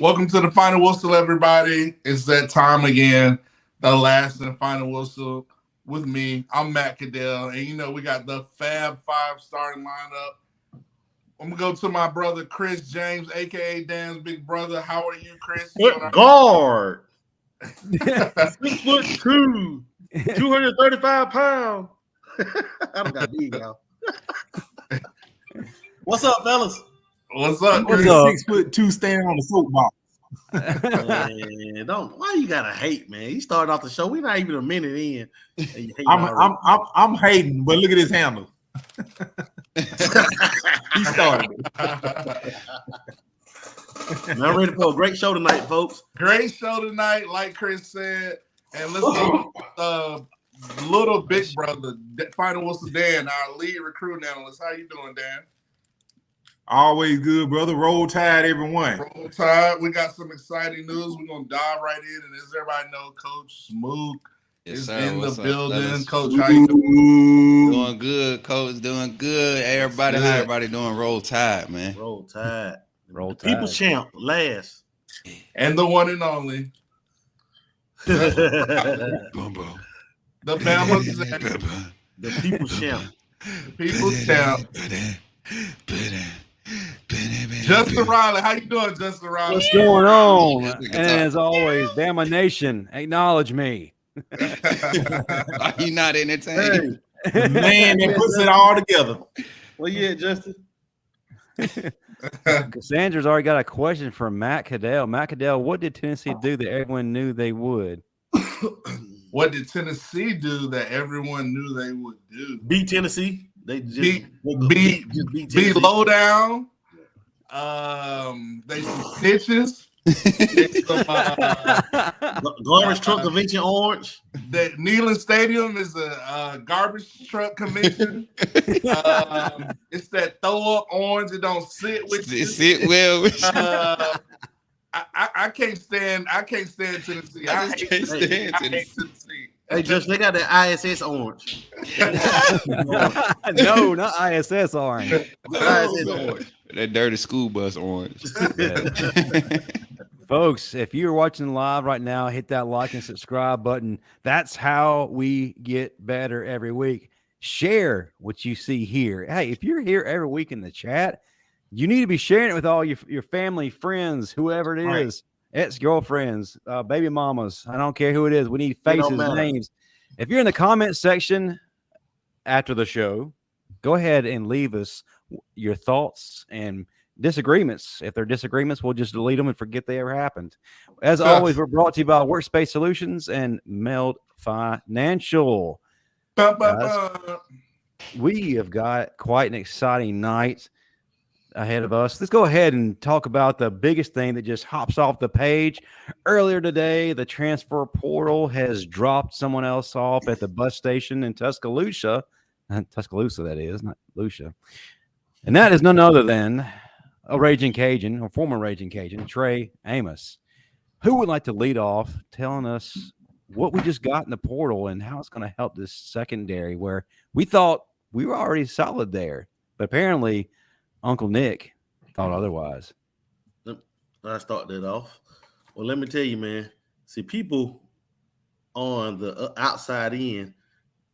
Welcome to the final whistle, everybody. It's that time again. The last and final whistle with me. I'm Matt Cadell, and we got the Fab Five starting lineup. I'm gonna go to my brother Chris James, aka Dan's big brother. How are you, Chris? What guard? 6'2", 235 pounds. I don't got big, y'all. What's up, fellas? What's up, Chris? 6'2" standing on the soapbox. Man, why you gotta hate, man? You started off the show. We're not even a minute in. I'm hating, but look at his handle. He started it. I'm ready for a great show tonight, folks. Great show tonight, like Chris said. And let's go little big brother, final whistle Dan, our lead recruiting analyst. How you doing, Dan? Always good, brother. Roll Tide, everyone. Roll Tide. We got some exciting news. We're gonna dive right in, and as everybody know, Coach Smook is in the building. Coach, how you doing? Doing good, Coach. Doing good. Everybody, how everybody doing? Roll Tide, man. Roll Tide. Roll Tide. People champ last. And the one and only. The Bama. The people champ. People champ. Justin Riley, how you doing, Justin Riley? What's going on? And as always, Bama Nation, acknowledge me. Are you not entertained? The man that puts it all together. Well, yeah, Justin. Cassandra's already got a question for Matt Cadell. Matt Cadell, what did Tennessee do that everyone knew they would? What did Tennessee do that everyone knew they would do? Beat Tennessee. They just beat low down. They some stitches. Garbage truck convention orange. That Neyland Stadium is a garbage truck convention. It's that throw up orange. It don't sit with you. Sit well with you. I can't stand Tennessee. I hate Tennessee. Hey, Justin, they got that ISS orange. No, not ISS orange. ISS orange. That dirty school bus orange. Folks, if you're watching live right now, hit that like and subscribe button. That's how we get better every week. Share what you see here. Hey, if you're here every week in the chat, you need to be sharing it with all your family, friends, whoever it is, ex-girlfriends, baby mamas. I don't care who it is. We need faces, names. If you're in the comment section after the show, go ahead and leave us your thoughts and disagreements. If they're disagreements, we'll just delete them and forget they ever happened. As always, we're brought to you by Workspace Solutions and Meld Financial. We have got quite an exciting night ahead of us. Let's go ahead and talk about the biggest thing that just hops off the page. Earlier today, the transfer portal has dropped someone else off at the bus station in Tuscaloosa. Tuscaloosa, that is, not Lucia. And that is none other than a Raging Cajun, or former Raging Cajun, Trey Amos. Who would like to lead off telling us what we just got in the portal and how it's going to help this secondary where we thought we were already solid there, but apparently Uncle Nick thought otherwise. I start that off. Well, let me tell you, man. See, people on the outside in,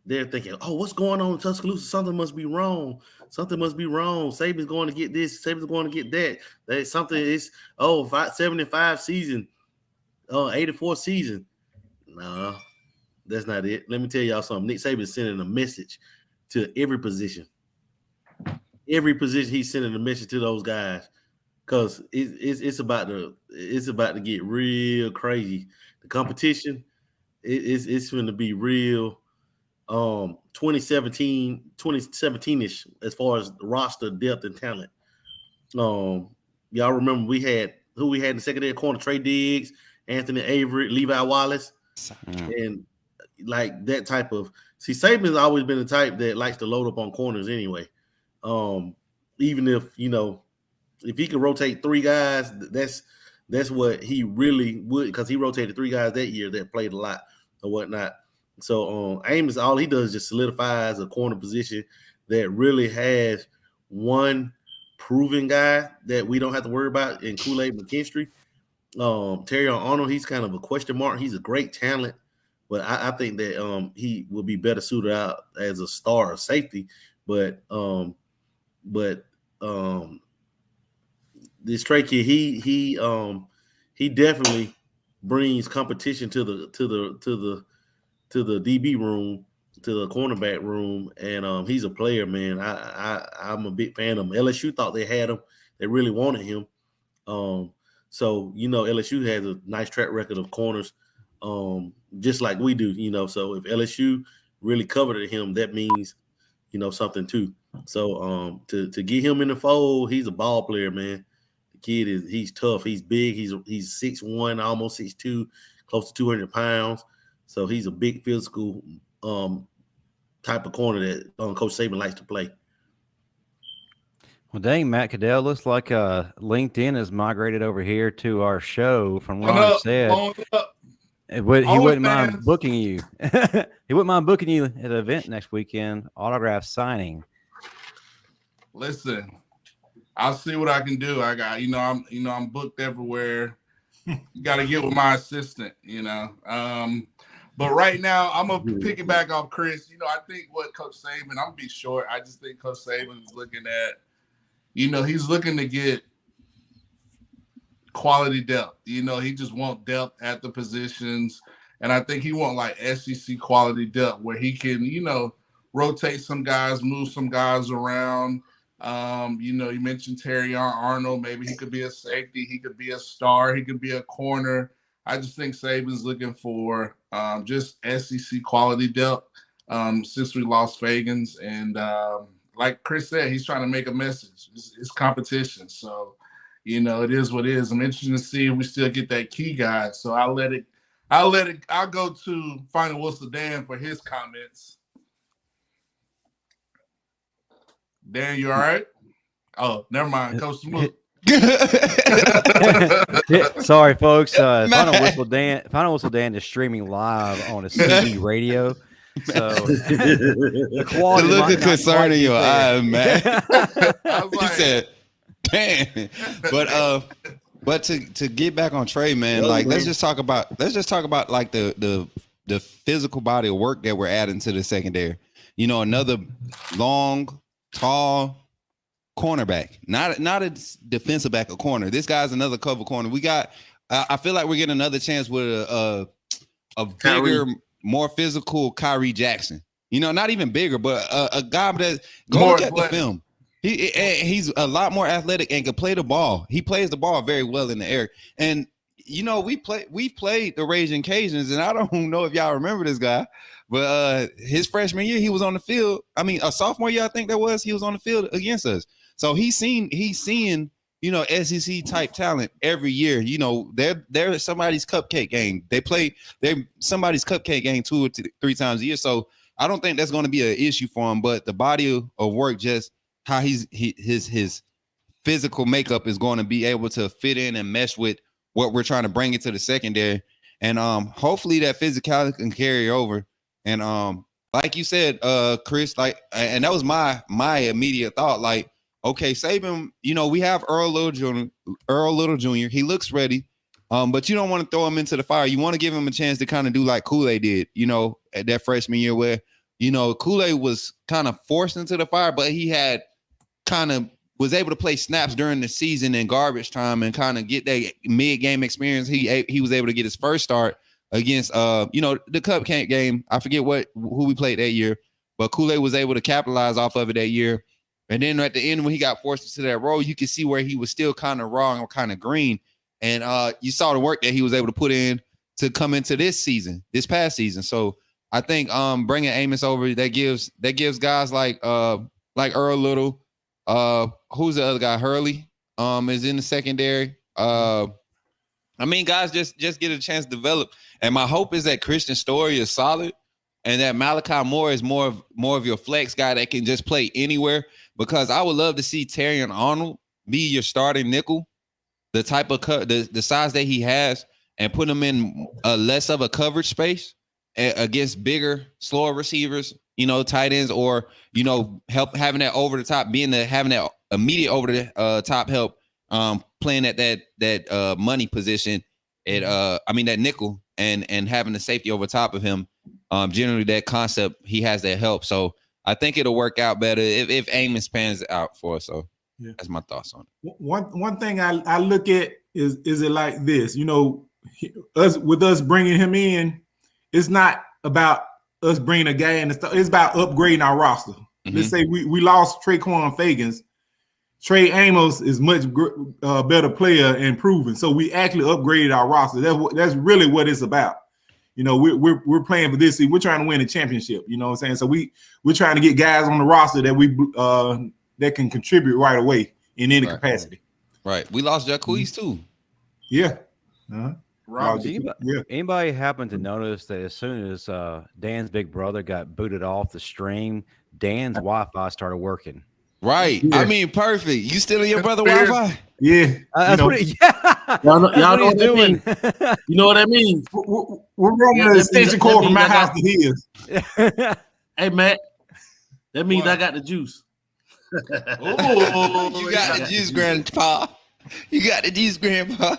they're thinking, "Oh, what's going on in Tuscaloosa? Something must be wrong. Something must be wrong. Saban's going to get this. Saban's going to get that. That something is 75 season, 84 season." No, that's not it. Let me tell y'all something. Nick Saban's sending a message to every position. Every position he's sending a message to those guys, because it's about to get real crazy. The competition it's going to be real 2017-ish as far as roster depth and talent. Y'all remember we had in the secondary corner, Trey Diggs, Anthony Avery, Levi Wallace, and like that type of. See, Saban's always been the type that likes to load up on corners anyway. Even if if he could rotate three guys, that's what he really would, because he rotated three guys that year that played a lot or whatnot. So Amos, all he does is just solidifies a corner position that really has one proven guy that we don't have to worry about in Kool-Aid McKinstry. Terry Arnold, he's kind of a question mark. He's a great talent, but I think that he will be better suited out as a star or safety. But this Trey kid, he definitely brings competition to the DB room, to the cornerback room, and he's a player, man. I'm a big fan of him. LSU thought they had him; they really wanted him. So LSU has a nice track record of corners, just like we do. So if LSU really covered him, that means something too. So to get him in the fold, he's a ball player, man. The kid he's tough. He's big. He's 6'1", almost 6'2", close to 200 pounds. So he's a big physical type of corner that Coach Saban likes to play. Well, dang, Matt Caddell, looks like LinkedIn has migrated over here to our show from Ron said. He wouldn't mind booking you. He wouldn't mind booking you at an event next weekend, autograph signing. Listen, I'll see what I can do. I got, I'm booked everywhere. You got to get with my assistant, But right now, I'm going to pick it back off Chris. I think what Coach Saban, I'm going to be short. I just think Coach Saban is looking at, he's looking to get quality depth. He just wants depth at the positions. And I think he wants like SEC quality depth where he can, rotate some guys, move some guys around. You mentioned Terry Arnold. Maybe he could be a safety. He could be a star. He could be a corner. I just think Saban's looking for just SEC quality depth since we lost Fagans. And like Chris said, he's trying to make a message. It's competition. So, it is what it is. I'm interested to see if we still get that key guy. So I'll go to Final Whistle Dan for his comments. Dan, you all right? Oh, never mind. Coach Smooth. Sorry, folks. Final Whistle Dan is streaming live on a CB radio. So the quality. The look of concern in your eyes, man. He said, "Man," but to get back on Trey, man, like let's just talk about like the physical body of work that we're adding to the secondary. Another long, tall cornerback, not a defensive back, a corner. This guy's another cover corner. We got. I feel like we're getting another chance with a bigger, more physical Kyrie Jackson. Not even bigger, but a guy that go look at the film. He's a lot more athletic and can play the ball. He plays the ball very well in the air. And we've played the Raging Cajuns, and I don't know if y'all remember this guy, but his freshman year he was on the field. I mean, a sophomore year I think that was. He was on the field against us. So he's seeing SEC type talent every year. They're somebody's cupcake game. They're somebody's cupcake game 2 or 3 times a year. So I don't think that's going to be an issue for him. But the body of work, just how his physical makeup is going to be able to fit in and mesh with what we're trying to bring into the secondary. And hopefully that physicality can carry over. And like you said, Chris, and that was my immediate thought. Like, okay, Saban, we have Earl Little Jr. He looks ready, but you don't want to throw him into the fire. You want to give him a chance to kind of do like Kool-Aid did, at that freshman year where, Kool-Aid was kind of forced into the fire, but he had kind of was able to play snaps during the season in garbage time and kind of get that mid-game experience. He was able to get his first start against the cupcake game. I forget who we played that year, but Kool-Aid was able to capitalize off of it that year. And then at the end, when he got forced into that role, you could see where he was still kind of raw and kind of green. And you saw the work that he was able to put in to come into this past season. So I think bringing Amos over, that gives guys like Earl Little, who's the other guy? Hurley is in the secondary. Guys just get a chance to develop. And my hope is that Christian Story is solid and that Malachi Moore is more of your flex guy that can just play anywhere, because I would love to see Terrion Arnold be your starting nickel, the type of the size that he has, and put him in less of a coverage space against bigger, slower receivers, tight ends, or, help having that over the top, having that immediate over the top help playing at that money position at that nickel and having the safety over top of him. Generally that concept, he has that help. So I think it'll work out better if Amos pans out for us. So that's my thoughts on it. One thing I look at is it like this, us bringing him in, it's not about us bringing a guy in. It's about upgrading our roster. Mm-hmm. Let's say we lost Traquan Fagans. Trey Amos is much better player and proven. So we actually upgraded our roster. That's really what it's about. We're playing for this. We're trying to win a championship. You know what I'm saying? So we're trying to get guys on the roster that that can contribute right away in any capacity. Right. We lost Jacquees too. Yeah. Anybody happen to notice that as soon as Dan's big brother got booted off the stream, Dan's Wi-Fi started working? Right. Yeah. I mean, perfect. You still in your brother Wi-Fi? Yeah. Y'all know what he's doing. You know what I mean? We're running an extension cord from my house to his. Hey, Matt. That means I got the juice. Oh, you got the juice, Grandpa. You got the juice, Grandpa.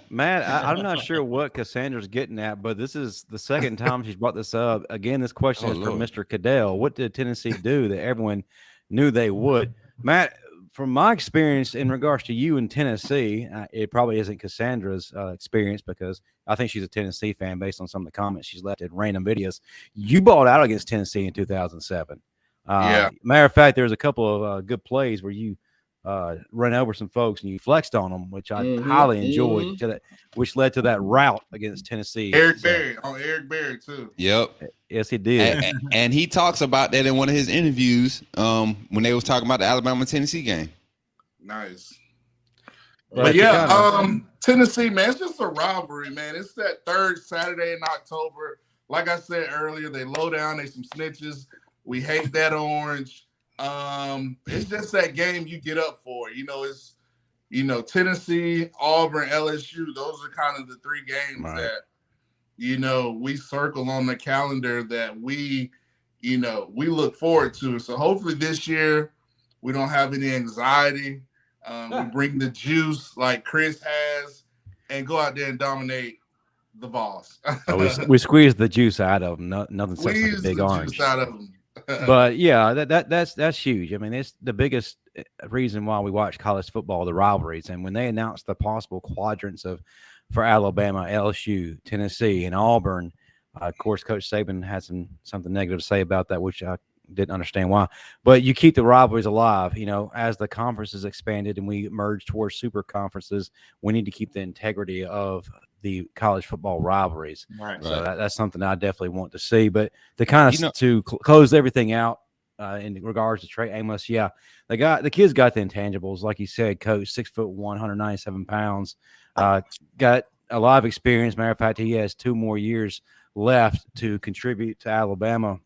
Matt, I'm not sure what Cassandra's getting at, but this is the second time she's brought this up. Again, this question is from Mr. Cadell. What did Tennessee do that everyone knew they would? Matt, from my experience in regards to you in Tennessee, it probably isn't Cassandra's experience because I think she's a Tennessee fan based on some of the comments she's left in random videos. You balled out against Tennessee in 2007. Matter of fact, there's a couple of good plays where you run over some folks and you flexed on them, which I highly enjoyed, which led to that rout against Tennessee. Eric Berry too. Yep. Yes, he did. And he talks about that in one of his interviews when they was talking about the Alabama-Tennessee game. Nice. But Tennessee, man, it's just a rivalry, man. It's that third Saturday in October. Like I said earlier, they low down, they some snitches. We hate that orange. It's just that game you get up for. It's Tennessee, Auburn, LSU. Those are kind of the three games that we circle on the calendar that we look forward to. So hopefully this year we don't have any anxiety. We bring the juice like Chris has and go out there and dominate the Vols. we squeeze the juice out of them. Nothing such like a big orange. Juice out of them. But yeah, that's huge. I mean, it's the biggest reason why we watch college football, the rivalries. And when they announced the possible quadrants for Alabama, LSU, Tennessee, and Auburn, of course, Coach Saban had something negative to say about that, which I didn't understand why. But you keep the rivalries alive. As the conferences expanded and we merged towards super conferences, we need to keep the integrity of the college football rivalries. Right. So that's something I definitely want to see. But to kind of to close everything out in regards to Trey Amos, the kid's got the intangibles, like you said, Coach, 6'1", 197 pounds, got a lot of experience. Matter of fact, he has 2 more years left to contribute to Alabama.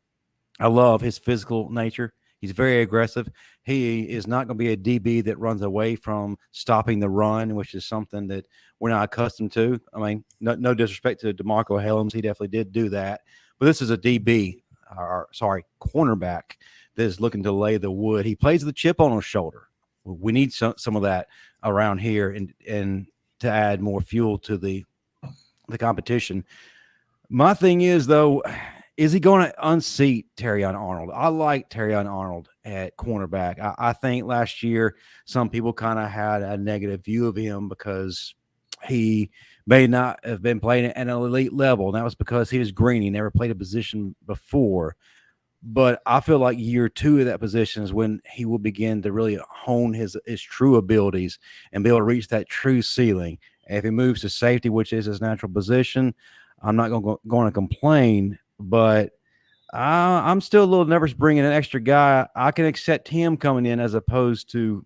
I love his physical nature. He's very aggressive. He is not going to be a DB that runs away from stopping the run, which is something that we're not accustomed to. I mean, no disrespect to DeMarco Helms. He definitely did do that. But this is a cornerback that is looking to lay the wood. He plays with a chip on his shoulder. We need some of that around here and to add more fuel to the competition. My thing is, though, is he going to unseat Terrion Arnold? I like Terrion Arnold at cornerback. I think last year some people kind of had a negative view of him because he may not have been playing at an elite level. And that was because he was green. He never played a position before. But I feel like year 2 of that position is when he will begin to really hone his true abilities and be able to reach that true ceiling. And if he moves to safety, which is his natural position, I'm not going to complain. But I'm still a little nervous bringing an extra guy. I can accept him coming in as opposed to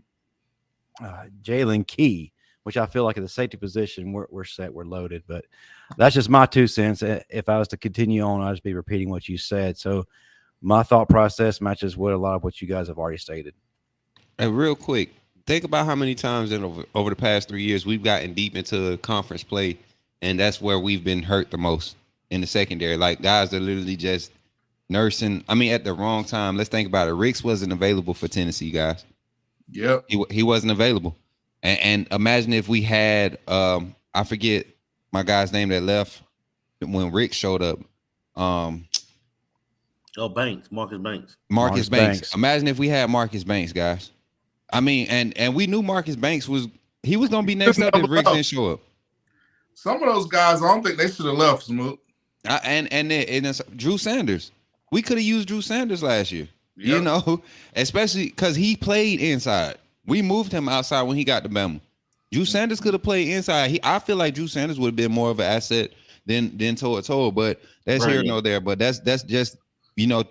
Jaylen Key, which I feel like at the safety position, we're set, we're loaded. But that's just my 2 cents. If I was to continue on, I'd just be repeating what you said. So my thought process matches with a lot of what you guys have already stated. Hey, real quick, think about how many times over the past 3 years we've gotten deep into conference play, and that's where we've been hurt the most. In the secondary, like guys are literally just nursing. I mean, at the wrong time. Let's think about it. Ricks wasn't available for Tennessee, guys. Yep. He wasn't available. And imagine if we had I forget my guy's name that left when Rick showed up. Marcus Banks. Marcus Banks. Imagine if we had Marcus Banks, guys. I mean, and we knew Marcus Banks was gonna be next up if Rick didn't show up. Some of those guys, I don't think they should have left, Smoot. And it's Drew Sanders. We could have used Drew Sanders last year. Yep. You know, especially because he played inside. We moved him outside when he got to Bama. Drew Sanders could have played inside. I feel like Drew Sanders would have been more of an asset than Toa, but that's here nor there. But that's just, you know,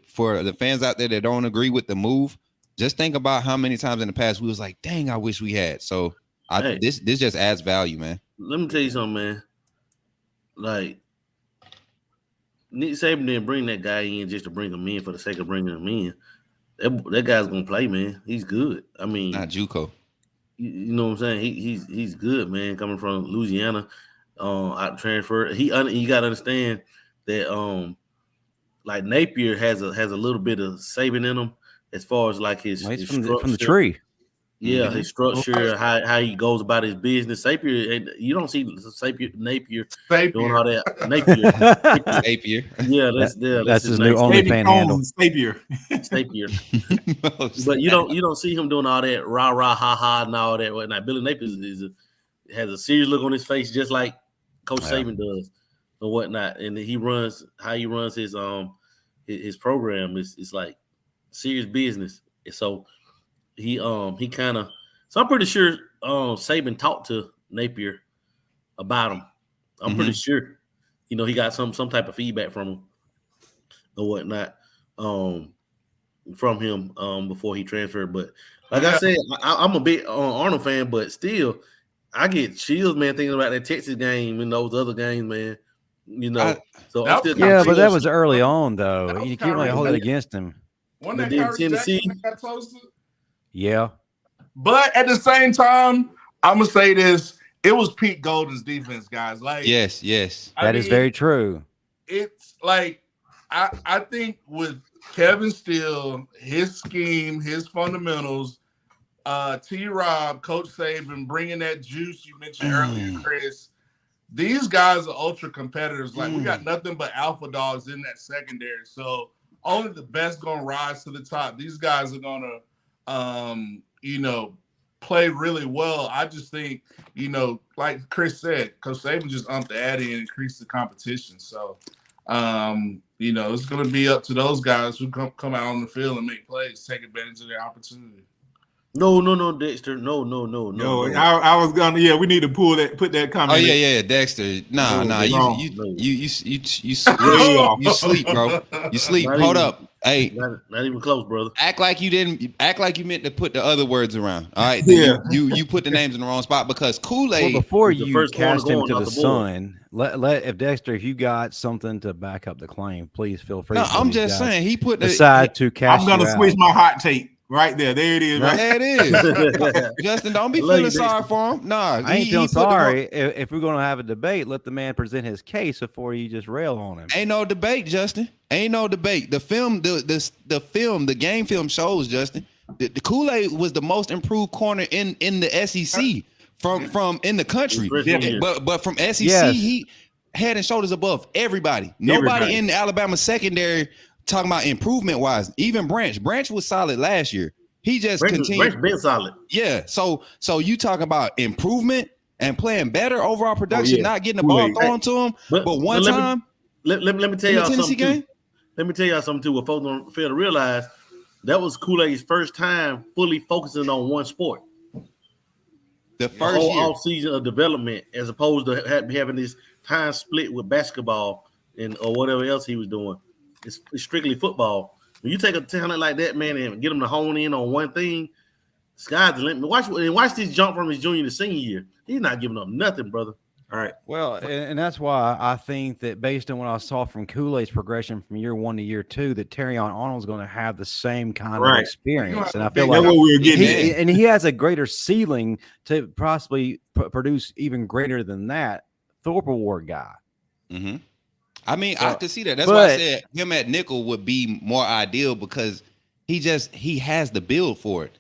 for the fans out there that don't agree with the move, just think about how many times in the past we was like, dang, I wish we had. So this just adds value, man. Let me tell you something, man. Like, Nick Saban didn't bring that guy in just to bring him in for the sake of bringing him in. That guy's gonna play, man. He's good. I mean, not JUCO. You know what I'm saying? He's good, man. Coming from Louisiana, out transfer. You got to understand that like Napier has a little bit of Saban in him as far as like his from the tree. Yeah, his structure, how he goes about his business. Napier, you don't see Napier doing all that. Napier. Yeah, that's his new OnlyFans handle. Napier. But you don't see him doing all that rah rah ha ha and all that whatnot. Billy Napier has a serious look on his face, just like Coach Saban does or whatnot. And he runs his program is like serious business. And so he kind of, so I'm pretty sure Saban talked to Napier about him. I'm pretty sure, you know, he got some type of feedback from him or whatnot from him before he transferred. But like I said, I'm a big Arnold fan, but still, I get chills, man, thinking about that Texas game and those other games, man. You know, but that was early on, though. You can't really hold it against him. When that Tennessee got closer. Yeah. But at the same time, I'm gonna say this: it was Pete Golden's defense, guys. Like, yes, that is very true. It's like I think with Kevin Steele, his scheme, his fundamentals, T-Rob, Coach Saban, bringing that juice you mentioned earlier, Chris. These guys are ultra competitors. Like, we got nothing but alpha dogs in that secondary. So only the best gonna rise to the top. These guys are gonna play really well. I just think, like Chris said, Coach Saban just upped the ante and increased the competition. So, it's going to be up to those guys who come out on the field and make plays, take advantage of their opportunity. No, Dexter. No. I was gonna. We need to put that comment. Oh yeah, Dexter. Nah. You sleep, bro. You sleep. Hold up. Hey, not even close, brother. Act like you meant to put the other words around. All right. Yeah. You put the names in the wrong spot because Kool-Aid. Well, before you cast him to the sun, if Dexter, if you got something to back up the claim, please feel free. No, I'm just saying he put to cast. I'm gonna switch my hot take. Right there. There it is. Right? There it is. Justin, don't be feeling sorry for him. Nah, I ain't feeling sorry. If we're going to have a debate, let the man present his case before you just rail on him. Ain't no debate, Justin. Ain't no debate. The film, the game film shows, Justin, the Kool-Aid was the most improved corner in the SEC from in the country. But from SEC, he head and shoulders above everybody. Nobody in the Alabama secondary talking about improvement wise. Even Branch was solid last year. He just continued. Branch been solid. Yeah. So you talk about improvement and playing better overall production, not getting the ball thrown to him. But one time, let me tell y'all something too. Let me tell y'all something too. What folks don't fail to realize, that was Kool-Aid's first time fully focusing on one sport. The first whole off season of development, as opposed to having this time split with basketball or whatever else he was doing. It's strictly football. When you take a talent like that, man, and get him to hone in on one thing, sky's the limit. Watch this jump from his junior to senior year. He's not giving up nothing, brother. All right. Well, and that's why I think that based on what I saw from Kool-Aid's progression from year 1 to year 2, that Terrion Arnold's going to have the same kind of experience. And I feel like what we're getting he has a greater ceiling to possibly produce even greater than that Thorpe Award guy. Mm-hmm. I mean, I could see that. That's why I said him at nickel would be more ideal because he has the build for it.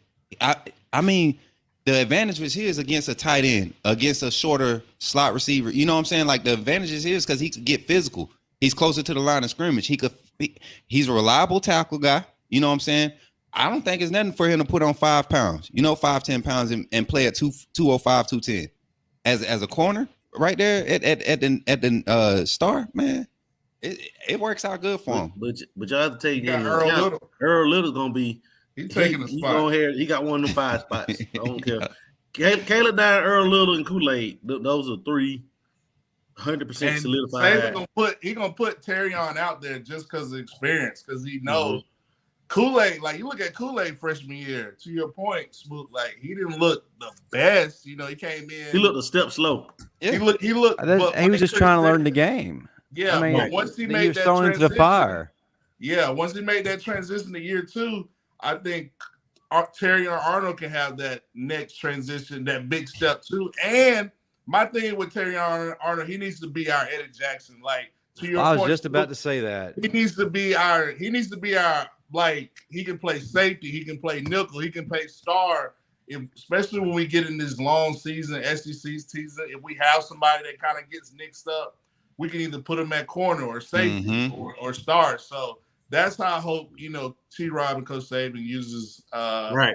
I mean, the advantage was his against a tight end, against a shorter slot receiver. You know what I'm saying? Like the advantage is his because he could get physical. He's closer to the line of scrimmage. He's a reliable tackle guy. You know what I'm saying? I don't think it's nothing for him to put on 5 pounds, 5-10 pounds and play at 205, 210 as a corner right there at the star, man. It works out good for him. But y'all have to take Earl Little's gonna be he's taking a spot. He got one of them 5 spots. I don't care. Caleb Dine, Earl Little, and Kool-Aid. Those are 3 100% solidified. He gonna put Terrion out there just because of experience, because he knows Kool-Aid. Like you look at Kool-Aid freshman year. To your point, Smooth. Like he didn't look the best. He came in. He looked a step slow. Yeah. He looked. He was just trying to learn the game. Yeah, but once he made that thrown into the fire. Yeah, once he made that transition to year 2, I think Terrion Arnold can have that next transition, that big step too. And my thing with Terrion Arnold, he needs to be our Eddie Jackson. Like to your point, I was just about to say that. He needs to be our like he can play safety, he can play nickel, he can play star. Especially when we get in this long season, SEC season, if we have somebody that kind of gets mixed up, we can either put him at corner or safety or star. So that's how I hope, T-Rob and Coach Saban uses Terrion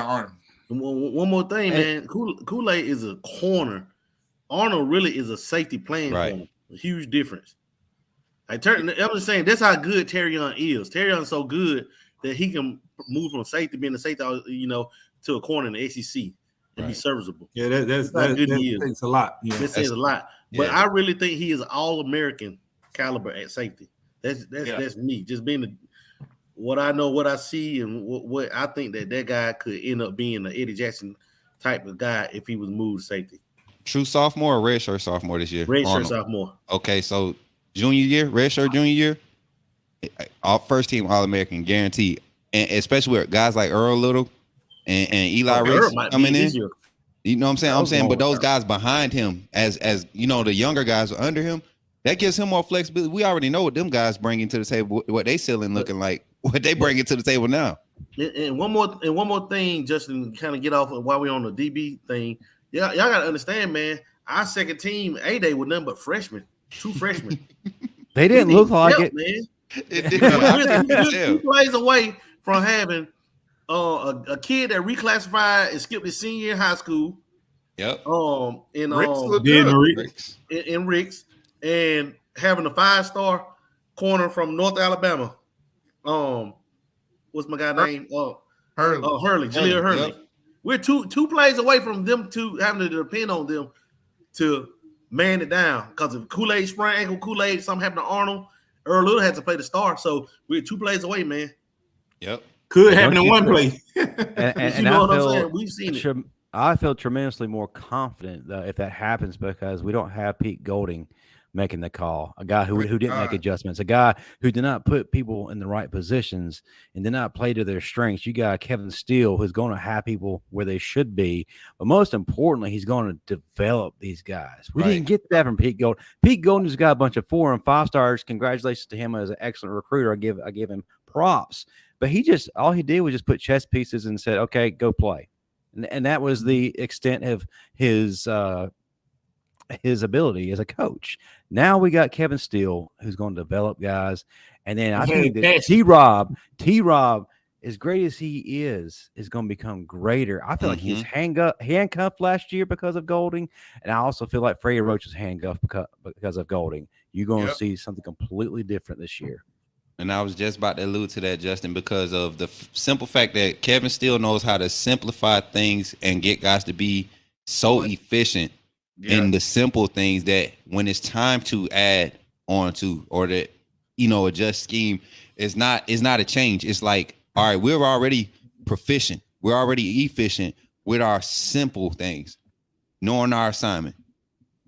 Arnold. One more thing, man. Kool-Aid is a corner. Arnold really is a safety playing corner. A huge difference. I'm just saying that's how good Terrion is. Terrion's so good that he can move from safety, being a safety, to a corner in the SEC and be serviceable. Yeah, that takes a lot. Yeah. That says a lot. But I really think he is all-American caliber at safety. That's me. Just being what I know, what I see, and what I think that guy could end up being an Eddie Jackson type of guy if he was moved to safety. True sophomore or redshirt sophomore this year? Redshirt sophomore. Okay, so junior year, redshirt junior year, first team All-American guaranteed, and especially with guys like Earl Little and Eli Ricks coming in. You know what I'm saying? But those guys behind him, as the younger guys are under him, that gives him more flexibility. We already know what them guys bringing to the table, what they ceiling looking like, what they bringing to the table now. And one more thing, Justin, kind of get off of while we're on the DB thing. Y'all got to understand, man. Our second team A-Day with nothing but freshmen, 2 freshmen. They didn't look like it, man. It 2 plays away from having a kid that reclassified and skipped his senior year in high school. Yep. In Ricks, and having a 5-star corner from North Alabama. What's my guy name? Hurley, Jaleel Hurley. Yep. We're two plays away from them two having to depend on them to man it down. Because if Kool-Aid sprained ankle, Kool-Aid, something happened to Arnold, Earl Little had to play the star. So we're 2 plays away, man. Yep. Could happen in one play. and you know what I'm saying? We've seen it. I feel tremendously more confident if that happens because we don't have Pete Golding making the call, a guy who didn't make adjustments, a guy who did not put people in the right positions and did not play to their strengths. You got Kevin Steele, who's going to have people where they should be, but most importantly, he's going to develop these guys. We didn't get that from Pete Golding. Pete Golding's got a bunch of 4 and 5 stars. Congratulations to him as an excellent recruiter. I give him props, but all he did was just put chess pieces and said, "Okay, go play," and that was the extent of his ability as a coach. Now we got Kevin Steele, who's going to develop guys. And then I think that T-Rob, as great as he is going to become greater. I feel like he's handcuffed last year because of Golding. And I also feel like Freya Roach is handcuffed because of Golding. You're going to see something completely different this year. And I was just about to allude to that, Justin, because of the simple fact that Kevin Steele knows how to simplify things and get guys to be so efficient in the simple things that when it's time to add on to or to, adjust scheme, it's not a change. It's like, all right, we're already proficient. We're already efficient with our simple things, knowing our assignment,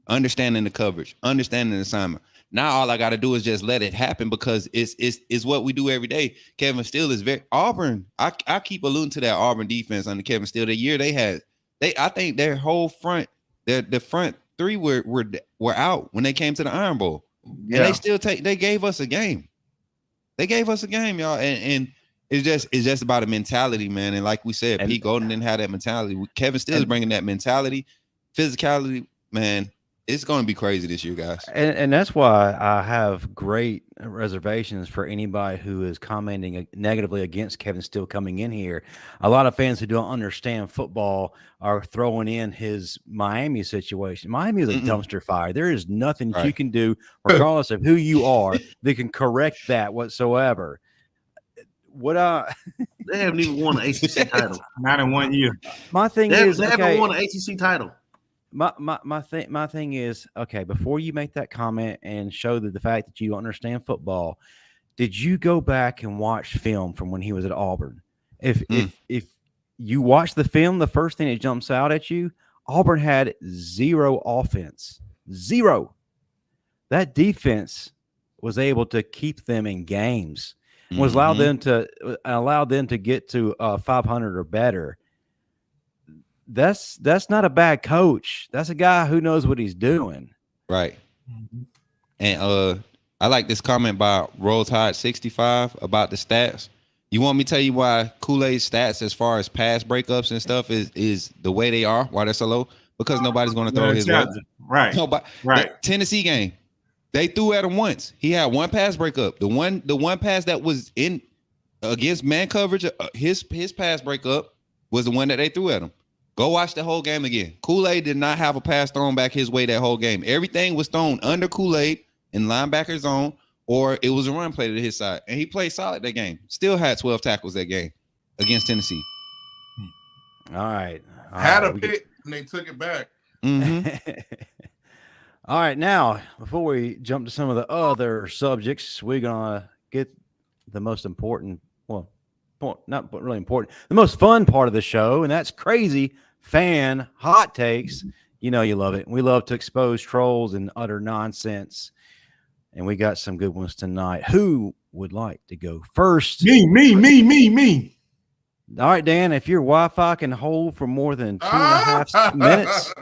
understanding the coverage, understanding the assignment. Now all I got to do is just let it happen because it's what we do every day. Kevin Steele is Auburn. I keep alluding to that Auburn defense under Kevin Steele. The year I think their whole front, the front 3 were out when they came to the Iron Bowl. And they still they gave us a game. They gave us a game, y'all. And it's just about a mentality, man. And like we said, Pete Golden didn't have that mentality. Kevin Steele is bringing that mentality, physicality, man. It's going to be crazy this year, guys. And that's why I have great reservations for anybody who is commenting negatively against Kevin Steele coming in here. A lot of fans who don't understand football are throwing in his Miami situation. Miami is a dumpster fire. There is nothing you can do, regardless of who you are, that can correct that whatsoever. They haven't even won an ACC title. Not in 1 year. My thing They is, haven't won an ACC title. My thing is, okay, before you make that comment and show the fact that you don't understand football, did you go back and watch film from when he was at Auburn? If you watch the film, the first thing that jumps out at you, Auburn had zero offense. Zero. That defense was able to keep them in games. Was allowed them to get to 500 or better. That's not a bad coach. That's a guy who knows what he's doing. Right. And I like this comment by Roll Tide 65 about the stats. You want me to tell you why Kool-Aid's stats as far as pass breakups and stuff is the way they are, why they're so low? Because nobody's going to throw his way. Right. Nobody. Right. The Tennessee game, they threw at him once. He had one pass breakup. The one pass that was in against man coverage, his pass breakup was the one that they threw at him. Go watch the whole game again. Kool-Aid did not have a pass thrown back his way that whole game. Everything was thrown under Kool-Aid in linebacker zone, or it was a run play to his side. And he played solid that game. Still had 12 tackles that game against Tennessee. All right. Had a pick and they took it back. All right. Now, before we jump to some of the other subjects, we're going to get the most important, not really important, the most fun part of the show, and that's crazy fan hot takes. You know you love it. We love to expose trolls and utter nonsense, and we got some good ones tonight. Who would like to go first? Me. All right, Dan, if your Wi-Fi can hold for more than 2.5 minutes,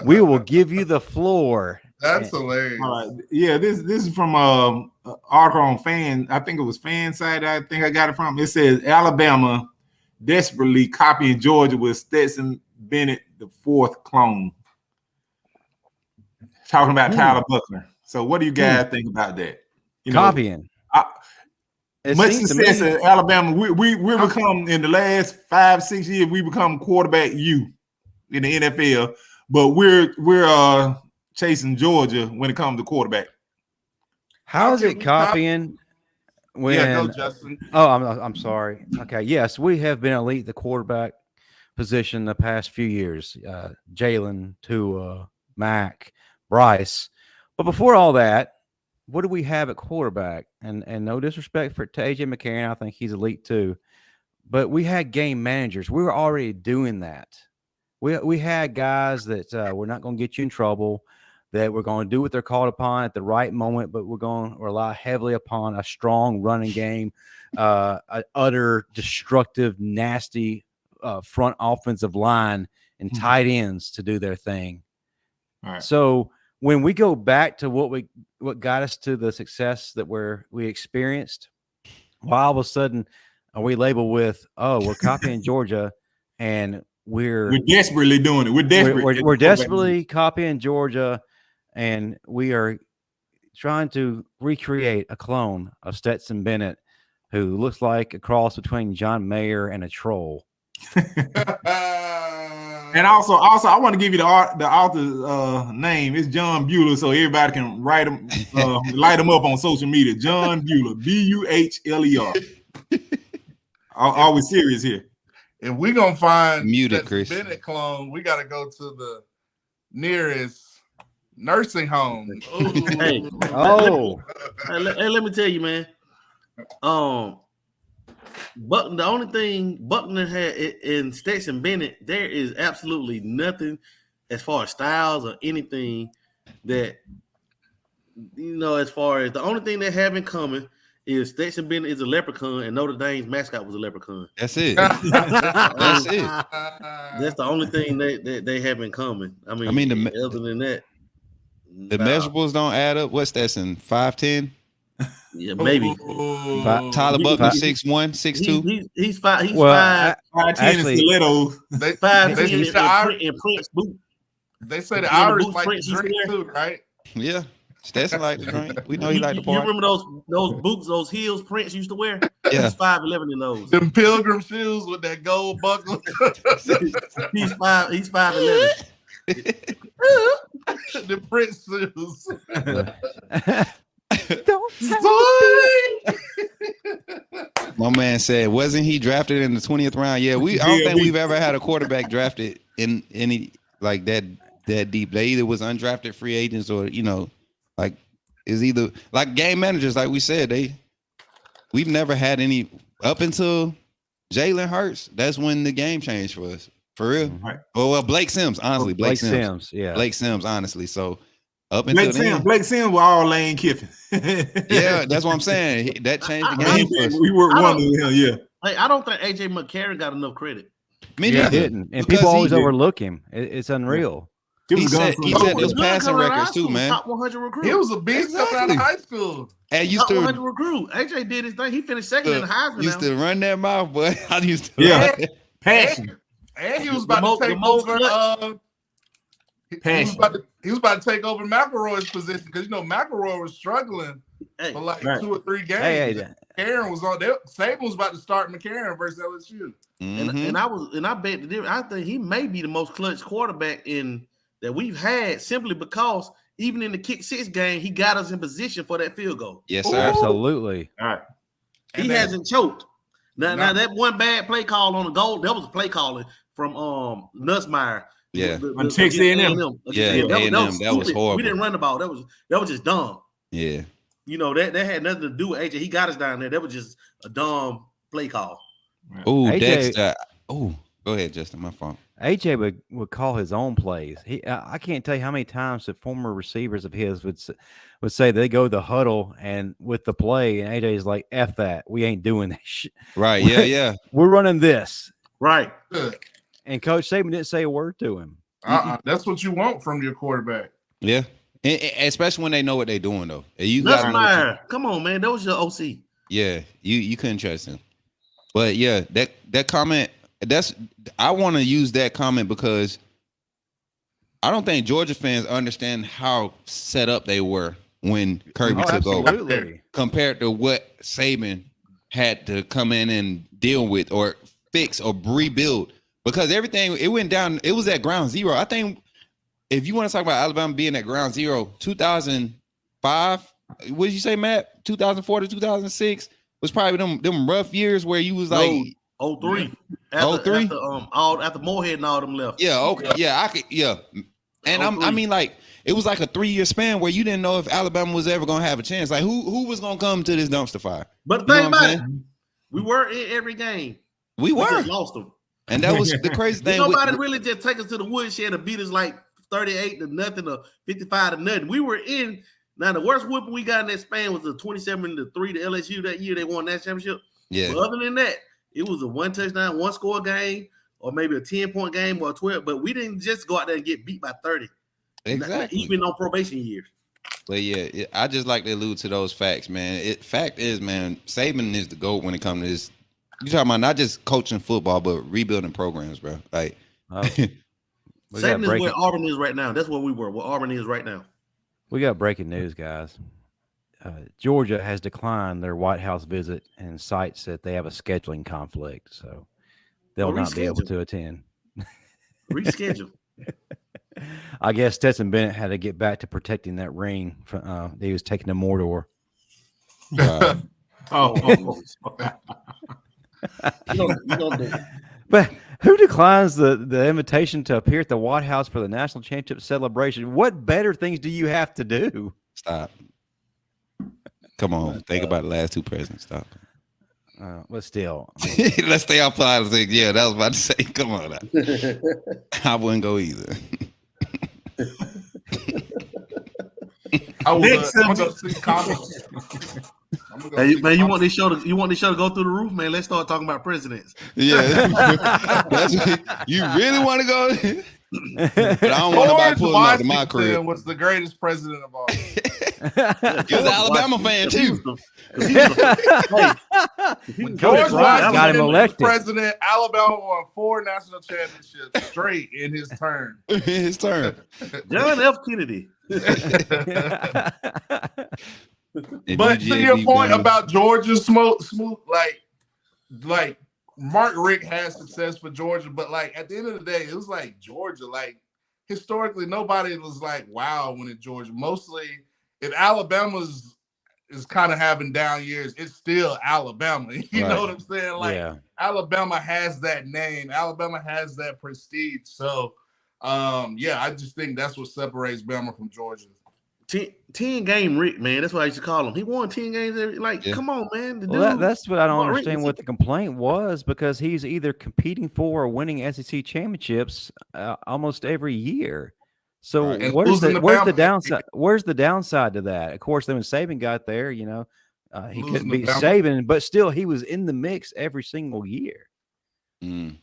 we will give you the floor. That's hilarious. All right. Yeah, this is from article on Fan. I think it was Fan site. I think I got it from. It says Alabama desperately copying Georgia with Stetson Bennett, the fourth clone. Talking about Tyler Buckner. So, what do you guys think about that? Copying. Much success at Alabama. We become in the last 5-6 years. We become quarterback U in the NFL, but we're chasing Georgia when it comes to quarterback. How is it copying? When, go, Justin. Oh, I'm sorry. Okay, yes, we have been elite the quarterback position the past few years. Jaylen, Tua, Mac, Bryce. But before all that, what do we have at quarterback? And no disrespect to AJ McCarron, I think he's elite too. But we had game managers. We were already doing that. We had guys that we're not going to get you in trouble, that we're going to do what they're called upon at the right moment, but we're going to rely heavily upon a strong running game, an utter destructive, nasty front offensive line and tight ends to do their thing. All right. So when we go back to what got us to the success that we experienced, why all of a sudden are we labeled with, we're copying Georgia and we're desperately doing it. We're desperately copying Georgia, and we are trying to recreate a clone of Stetson Bennett, who looks like a cross between John Mayer and a troll. And also, I want to give you the author's name. It's John Buehler, so everybody can write him, light him up on social media. John Buehler, Buhler. Are we serious here? If we're gonna find Muted, that Chris. Bennett clone, we gotta go to the nearest nursing home. Hey, let me tell you, man. But the only thing Buckner had in Stetson Bennett, there is absolutely nothing as far as styles or anything that, as far as the only thing they have in common is Stetson Bennett is a leprechaun and Notre Dame's mascot was a leprechaun. That's it. That's it. That's the only thing they have in common. I mean, other than that, the measurables don't add up. What's Stetson? 5'10"? Yeah, maybe. Tyler Buckner 6'1", 6'2". He's 5'10" in stilettos. They 5'10" in Prince boot. They say the The Irish boots like Prince to used to drink wear. too, right? Yeah, Stetson like to drink. We know he like to You party. remember those boots, those heels Prince used to wear? Yeah. He's 5'11" in those. Them pilgrim shoes with that gold buckle. He's 5'11". The Prince shoes. My man said, wasn't he drafted in the 20th round? Yeah, I don't think we've ever had a quarterback drafted in any like that deep. They either was undrafted free agents or like is either like game managers, like we said. We've never had any up until Jalen Hurts. That's when the game changed for us, for real. Right. Well, Blake Sims, honestly, Blake Sims, yeah, Blake Sims, honestly. So. Up until Blake Sims were all Lane Kiffin. Yeah, that's what I'm saying. That changed the game for us. We were one of them, yeah. Hey, I don't think AJ McCarron got enough credit. Me neither. He didn't. And people always overlook him. It's unreal. He said those passing records too, man. Top 100 recruit. He was a beast up out of high school. And used to 100 recruit. AJ did his thing. He finished second in the Heisman. Used to run that mouth, boy. I used to passion. And he was about to take over. He was about to take over McElroy's position because McElroy was struggling for like 2 or 3 games. McCarron was on there. Saban was about to start McCarron versus LSU. Mm-hmm. And I bet I think he may be the most clutch quarterback that we've had simply because even in the kick 6 game, he got us in position for that field goal. Yes, sir. Absolutely. All right. He hasn't choked. Now that one bad play call on the goal, that was a play calling from Nussmeier. Yeah, on Texas A&M. That was horrible. We didn't run the ball. That was just dumb. Yeah, that had nothing to do with AJ. He got us down there. That was just a dumb play call. Oh, Dexter. Oh, go ahead, Justin. My fault. AJ would call his own plays. I can't tell you how many times the former receivers of his would say they go to the huddle and with the play, and AJ's like, "F that, we ain't doing that shit." Right? Yeah. We're running this. Right. And Coach Saban didn't say a word to him. That's what you want from your quarterback. Yeah, and especially when they know what they're doing, though. Come on, man. That was your OC. Yeah, you couldn't trust him. But yeah, that comment. I want to use that comment because I don't think Georgia fans understand how set up they were when Kirby took over compared to what Saban had to come in and deal with or fix or rebuild. Because everything, it went down, it was at ground zero. I think if you want to talk about Alabama being at ground zero, 2005, what did you say, Matt? 2004 to 2006 was probably them rough years where you was like 03. 03? After Moorhead and all them left. Yeah, okay. Yeah, And I mean, like, it was like a 3-year span where you didn't know if Alabama was ever gonna have a chance. Like who was gonna come to this dumpster fire? But the thing about it, we were in every game. We just lost them. And that was the crazy thing. Nobody really just take us to the woodshed and beat us like 38 to nothing or 55 to nothing. We were in. Now the worst whooping we got in that span was the 27-3 to LSU that year. They won that championship. Yeah. But other than that, it was a 1 touchdown, 1 score game, or maybe a 10-point game or a 12. But we didn't just go out there and get beat by 30. Exactly. Even on probation years. But yeah, I just like to allude to those facts, man. Fact is, man, Saban is the GOAT when it comes to this. You talking about not just coaching football, but rebuilding programs, bro. Like, Saban is where Auburn is right now. That's where we were. Where Auburn is right now. We got breaking news, guys. Georgia has declined their White House visit and cites that they have a scheduling conflict, so they'll not be able to attend. Reschedule. I guess Stetson Bennett had to get back to protecting that ring. He was taking to Mordor. But who declines the invitation to appear at the White House for the national championship celebration? What better things do you have to do? Stop. Come on. Think about the last 2 presidents. Stop. But still. Let's stay off politics. Yeah, that was about to say. Come on. I wouldn't go either. I would go see comments. Hey, man, you want this show to go through the roof, man? Let's start talking about presidents. Yeah, you really want to go? But I don't want nobody pulling out of my career. Was the greatest president of all. He was an Alabama fan too. When George Coach Bryant got him Washington was elected. president. Alabama won 4 national championships straight in his term. His turn. John F. Kennedy. But to your point about Georgia smooth, like Mark Richt has success for Georgia, but like at the end of the day, it was like Georgia. Like historically, nobody was like wow when it's Georgia. Mostly, if Alabama's is kind of having down years, it's still Alabama. You know what I'm saying? Like Alabama has that name. Alabama has that prestige. So, I just think that's what separates Bama from Georgia. 10 game Rick, man. That's what I used to call him. He won 10 games. Come on, man. That's what I don't understand what the complaint was, because he's either competing for or winning SEC championships almost every year. So where's the downside? Where's the downside to that? Of course, then when Saban got there, he couldn't beat Saban, but still he was in the mix every single year. Dang.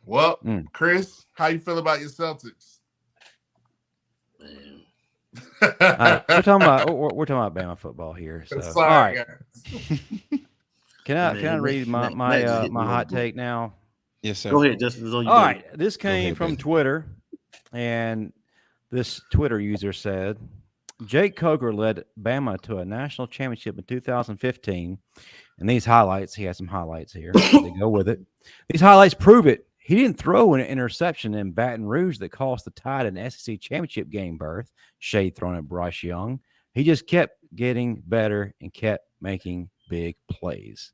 Well, Chris, how you feel about your Celtics? We're talking about Bama football here. So sorry, guys. Can I read my hot take now? Yes, sir. Go ahead, Justin. All right. This came from Twitter, and this Twitter user said, Jake Coker led Bama to a national championship in 2015. And these highlights, he has some highlights here to go with it. These highlights prove it. He didn't throw an interception in Baton Rouge that cost the Tide an SEC championship game berth, shade thrown at Bryce Young. He just kept getting better and kept making big plays.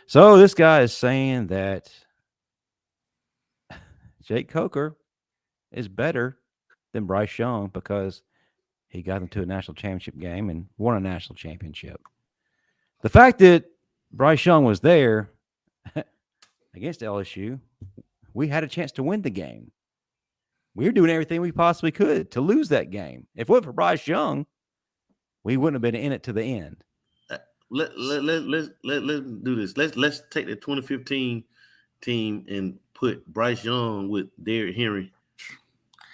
So this guy is saying that Jake Coker is better than Bryce Young because he got them to a national championship game and won a national championship. The fact that Bryce Young was there against LSU, we had a chance to win the game. We were doing everything we possibly could to lose that game. If it weren't for Bryce Young, we wouldn't have been in it to the end. Let's do this. Let's take the 2015 team and put Bryce Young with Derrick Henry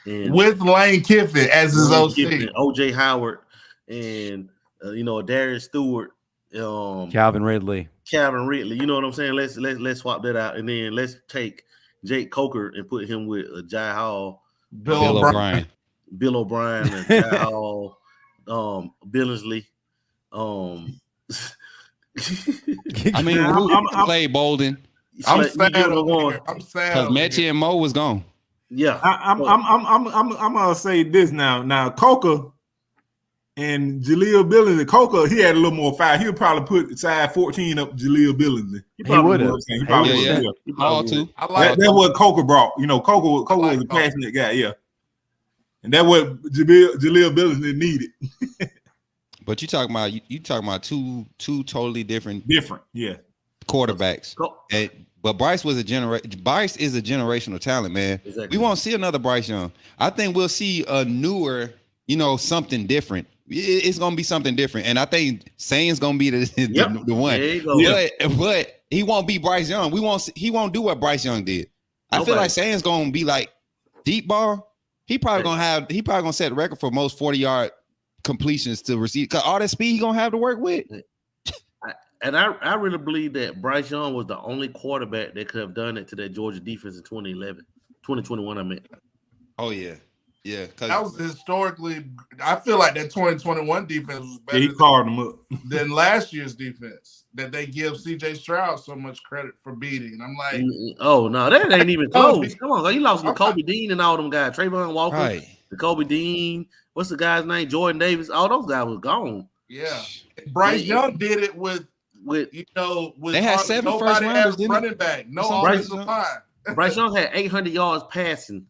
and with Lane Kiffin as his OC, OJ Howard, and Darius Stewart, Calvin Ridley. You know what I'm saying? Let's swap that out, and then let's take Jake Coker and put him with Jai Hall, Bill O'Brien, and Jai Hall, Billingsley. I mean, Clay Bolden. I'm sad because Mechie and Mo was gone. Yeah, I'm gonna say this now. Now Coker and Jaleel Billingsley. Coker, he had a little more fire. He'll probably put size 14 up Jaleel Billingsley. He would have. He probably would. All too. That's what Coker brought. Coker was a passionate guy. Yeah, and that's what Jaleel Billingsley needed. But you talking about two totally different quarterbacks. But Bryce is a generational talent, man. Exactly. We won't see another Bryce Young. I think we'll see a newer, something different. It's gonna be something different, and I think Sain's gonna be the one. There you go. But he won't be Bryce Young. He won't do what Bryce Young did. I feel like Sain's gonna be like deep ball. He probably gonna set the record for most 40-yard completions to receive. Cause all that speed he gonna have to work with. I really believe that Bryce Young was the only quarterback that could have done it to that Georgia defense in 2021. I meant. Oh yeah. Yeah, that was historically. I feel like that 2021 defense was better. He carved them up than last year's defense that they give CJ Stroud so much credit for beating. And I'm like, oh no, that ain't even close. Come on, you lost Kobe Dean and all them guys. Trayvon Walker, Kobe Dean. What's the guy's name? Jordan Davis. All those guys was gone. Yeah, Bryce Young did it with they had 7 first rounders, running back, no offensive line. Bryce Young had 800 yards passing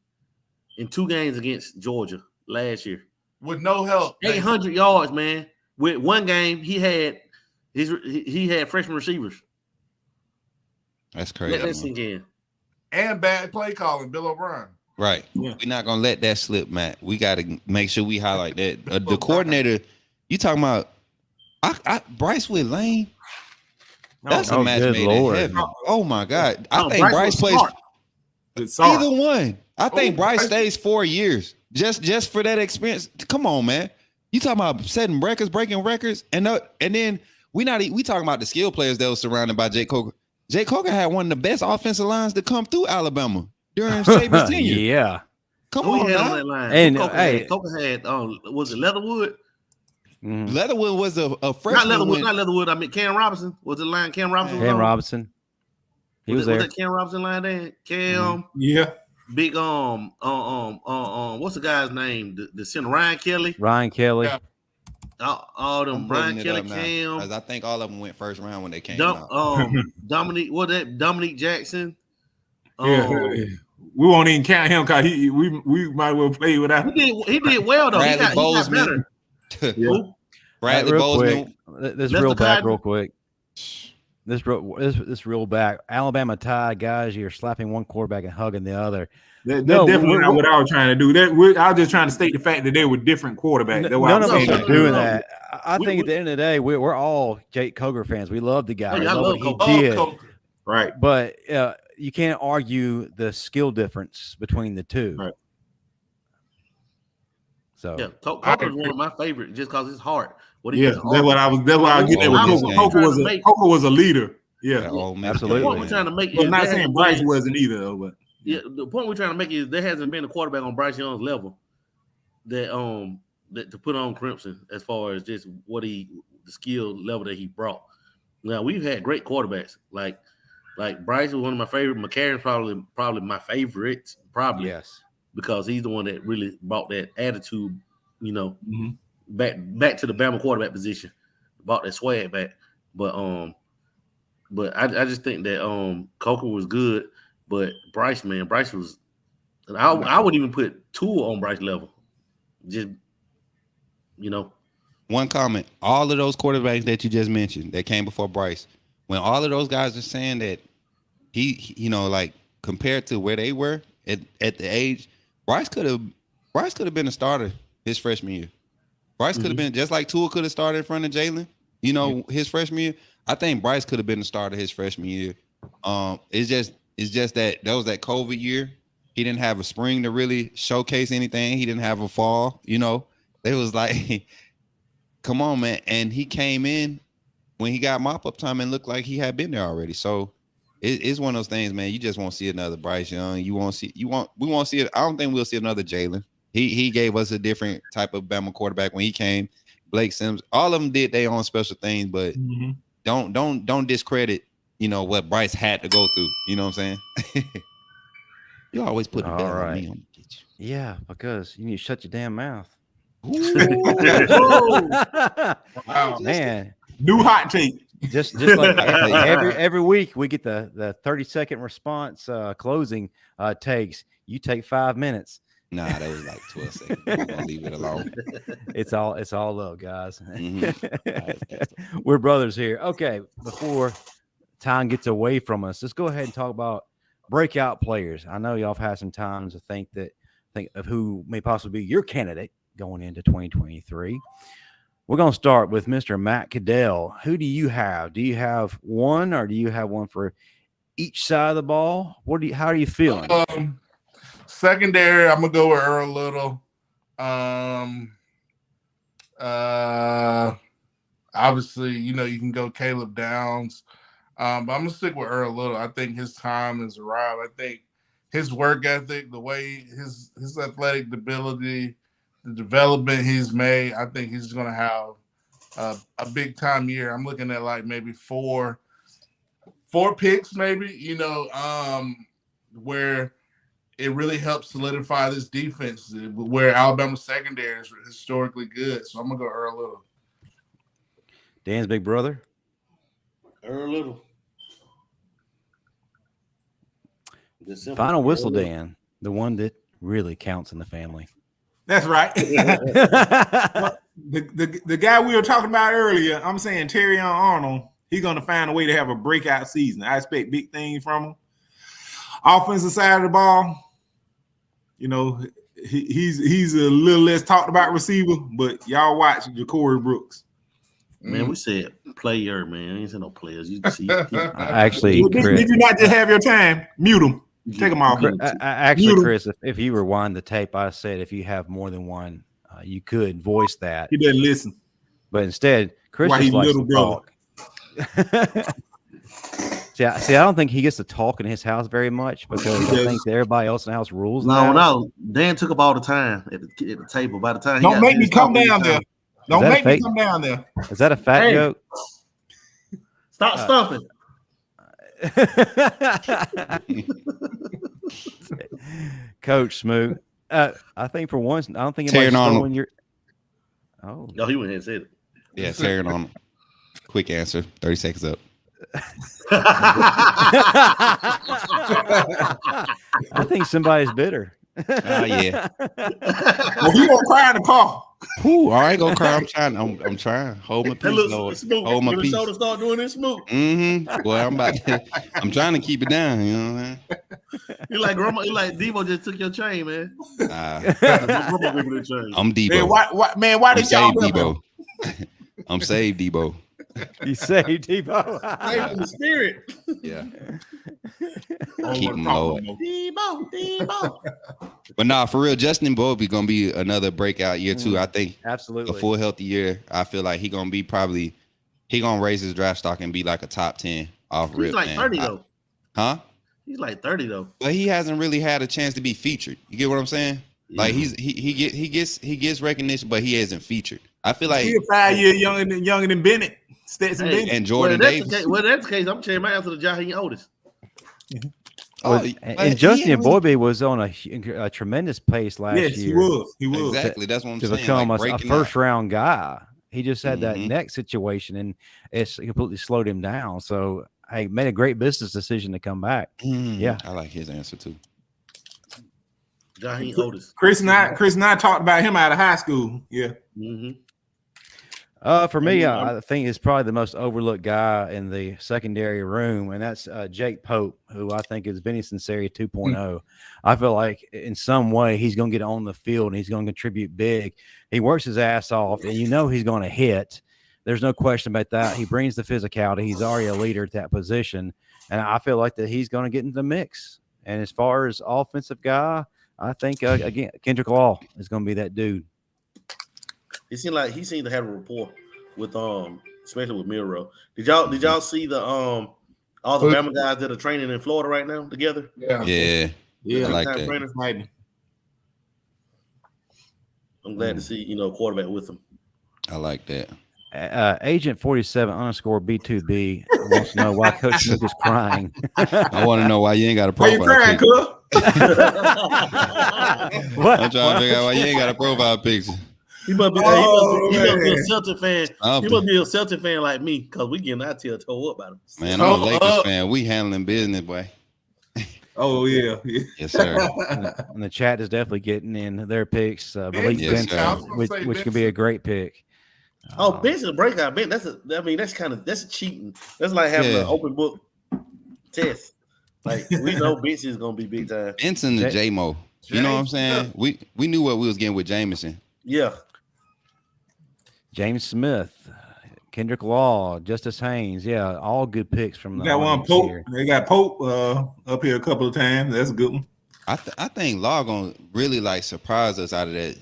in 2 games against Georgia last year with no help. 800 yards, man. With 1 game, he had freshman receivers. That's crazy. Let that sink in. And bad play calling, Bill O'Brien. Right. Yeah. We're not gonna let that slip, Matt. We got to make sure we highlight that. The coordinator, you talking about? Bryce with Lane. That's a match made in heaven. Oh my God! I think Bryce plays either one. I think Bryce stays 4 years. just for that experience. Come on, man. You talking about setting records, breaking records, and then we talking about the skill players that was surrounded by Jay Coker. Jay Coker had one of the best offensive lines to come through Alabama during Saban's tenure. Yeah. Come on, he had on that line. And Coker had was it Leatherwood? Leatherwood was a freshman. Not Leatherwood. I mean Cam Robinson. Was the line Cam Robinson? Cam Robinson. He was there. Was that Cam Robinson line there? Cam. Yeah. Big what's the guy's name? The center Ryan Kelly. Yeah. All them Ryan Kelly, Cam. I think all of them went first round when they came out. Dominique Jackson. We won't even count him because we might well play without him. He did well though. Bradley Bozeman. Bradley Bozeman. This real back real quick. This real back. Alabama Tide guys, you're slapping one quarterback and hugging the other. That's definitely not what I was trying to do. I was just trying to state the fact that they were different quarterbacks. None of us are doing that. I think at the end of the day, we're all Jake Coker fans. We love the guy. I love what he did. Right. But you can't argue the skill difference between the two. Right. So Coker is one of my favorites just because it's hard. That's why I was getting at with Coker. Coker was a leader. Yeah, absolutely. The point we're trying to make I'm not saying Bryce wasn't either, though. But the point we're trying to make is there hasn't been a quarterback on Bryce Young's level that to put on Crimson as far as just the skill level that he brought. Now we've had great quarterbacks like Bryce was one of my favorite. McCarron's probably my favorite. Yes, because he's the one that really brought that attitude, back to the Bama quarterback position, brought that swag back. But I just think that Coker was good, but Bryce was. I wouldn't even put Tua on Bryce level. Just One comment: all of those quarterbacks that you just mentioned that came before Bryce, when all of those guys are saying that he like compared to where they were at the age, Bryce could have been a starter his freshman year. Bryce could have been just like Tua could have started in front of Jaylen, his freshman year. I think Bryce could have been the starter his freshman year. It's just that was that COVID year. He didn't have a spring to really showcase anything. He didn't have a fall. It was like, come on, man. And he came in when he got mop-up time and looked like he had been there already. So it's one of those things, man. You just won't see another Bryce Young. We won't see it. I don't think we'll see another Jaylen. He gave us a different type of Bama quarterback when he came. Blake Sims, all of them did their own special things, but don't discredit, what Bryce had to go through. You know what I'm saying? You always put the bell on me on the pitch. Yeah, because you need to shut your damn mouth. Wow, man. New hot take. Just like every week we get the 30-second response closing takes. You take 5 minutes. Nah, that was like 12 seconds. I'm gonna leave it alone. It's all love, guys. We're brothers here. Okay, before time gets away from us, let's go ahead and talk about breakout players. I know y'all have had some time to think of who may possibly be your candidate going into 2023. We're going to start with Mr. Matt Caddell. Who do you have? Do you have one, or do you have one for each side of the ball? How are you feeling? Secondary, I'm gonna go with Earl Little. Obviously, you can go Caleb Downs. But I'm gonna stick with Earl Little. I think his time has arrived. I think his work ethic, the way his athletic ability, the development he's made, I think he's gonna have a big time year. I'm looking at like maybe four picks, maybe, where it really helps solidify this defense where Alabama secondary is historically good. So I'm gonna go Earl Little. Dan's big brother. Earl Little. Final whistle, Dan, the one that really counts in the family. That's right. the guy we were talking about earlier, I'm saying Terrion Arnold, he's going to find a way to have a breakout season. I expect big things from him. Offensive side of the ball, he's a little less talked about receiver, but y'all watch Ja'Cory Brooks. Man, we said player, man. I ain't said no players. You see, actually, did you not just have your time? Mute him. Take them off. Actually, Chris, if you rewind the tape, I said if you have more than one, you could voice that. He doesn't listen. But instead, Chris Why just he likes little to talk. See, I don't think he gets to talk in his house very much because I think that everybody else in the house rules. No. Dan took up all the time at the table. By the time don't make me come down there. Don't make me come down there. Is that a fat joke? Stop stumping. Coach Smoot. I think for once, I don't think tearing on when you're. Oh, no, he went ahead and said it. Yeah, tearing on. Quick answer. 30 seconds up. I think somebody's bitter. Yeah. Well, he gonna cry in the car. Ooh, I ain't gonna cry. I'm trying. Hold my peace, Lord. Hold my peace. Shoulder start doing this Smoot. Boy, I'm trying to keep it down. You know what I mean? You like grandma? You like Debo just took your chain, man. I'm Debo. Man, why did y'all Debo? I'm saved, Debo. You saved Debo. Saved in the spirit. Yeah. Keep him low. Debo. But nah, for real, Justin Bobby gonna be another breakout year too. I think absolutely a full healthy year. I feel like he gonna raise his draft stock and be like a top 10 off rip. He's like 30 though. Huh? He's like 30 though. But he hasn't really had a chance to be featured. You get what I'm saying? Yeah. Like he gets recognition, but he isn't featured. I feel like he's 5 years younger than Bennett, Stetson Bennett, and Jordan Davis. That's the case. I'm changing my answer to Jaheim Otis. And Justin Boybe was on a tremendous pace last year. Yes, he was. Exactly. That's what I'm saying. To become like a first-round guy. He just had that neck situation, and it's completely slowed him down. So I made a great business decision to come back. Yeah. I like his answer, too. Jaheim Otis. Chris and I talked about him out of high school. Yeah. For me, I think he's probably the most overlooked guy in the secondary room, and that's Jake Pope, who I think is Vinny Sinceri 2.0. I feel like in some way he's going to get on the field and he's going to contribute big. He works his ass off, and he's going to hit. There's no question about that. He brings the physicality. He's already a leader at that position, and I feel like that he's going to get into the mix. And as far as offensive guy, I think again Kendrick Law is going to be that dude. He seemed to have a rapport with especially with Miro. Did y'all see the all the Bama guys that are training in Florida right now together? Yeah. I like that. Trainers. I'm glad to see a quarterback with him. I like that. Agent 47_B2B wants to know why Coach Smoot is crying. I want to know why you ain't got a profile. Why you crying, cuz? What? I'm trying to figure out why you ain't got a profile picture. He must be a Celtic fan. He must be a Celtic fan like me, because we getting our tail tore up about him. Man, I'm a Lakers fan. We handling business, boy. Oh, yeah. Yes, sir. And the chat is definitely getting in their picks. Malik Benson, which could be a great pick. Benson breakout. Ben, that's cheating. That's like having an open book test. Like we know Benson is gonna be big time. Benson to J-Mo. You know what I'm saying? We knew what we was getting with Jameson. Yeah. James Smith, Kendrick Law, Justice Haynes. Yeah, all good picks from the got one Pope. They got Pope up here a couple of times. That's a good one. I think Law gonna really like surprise us out of that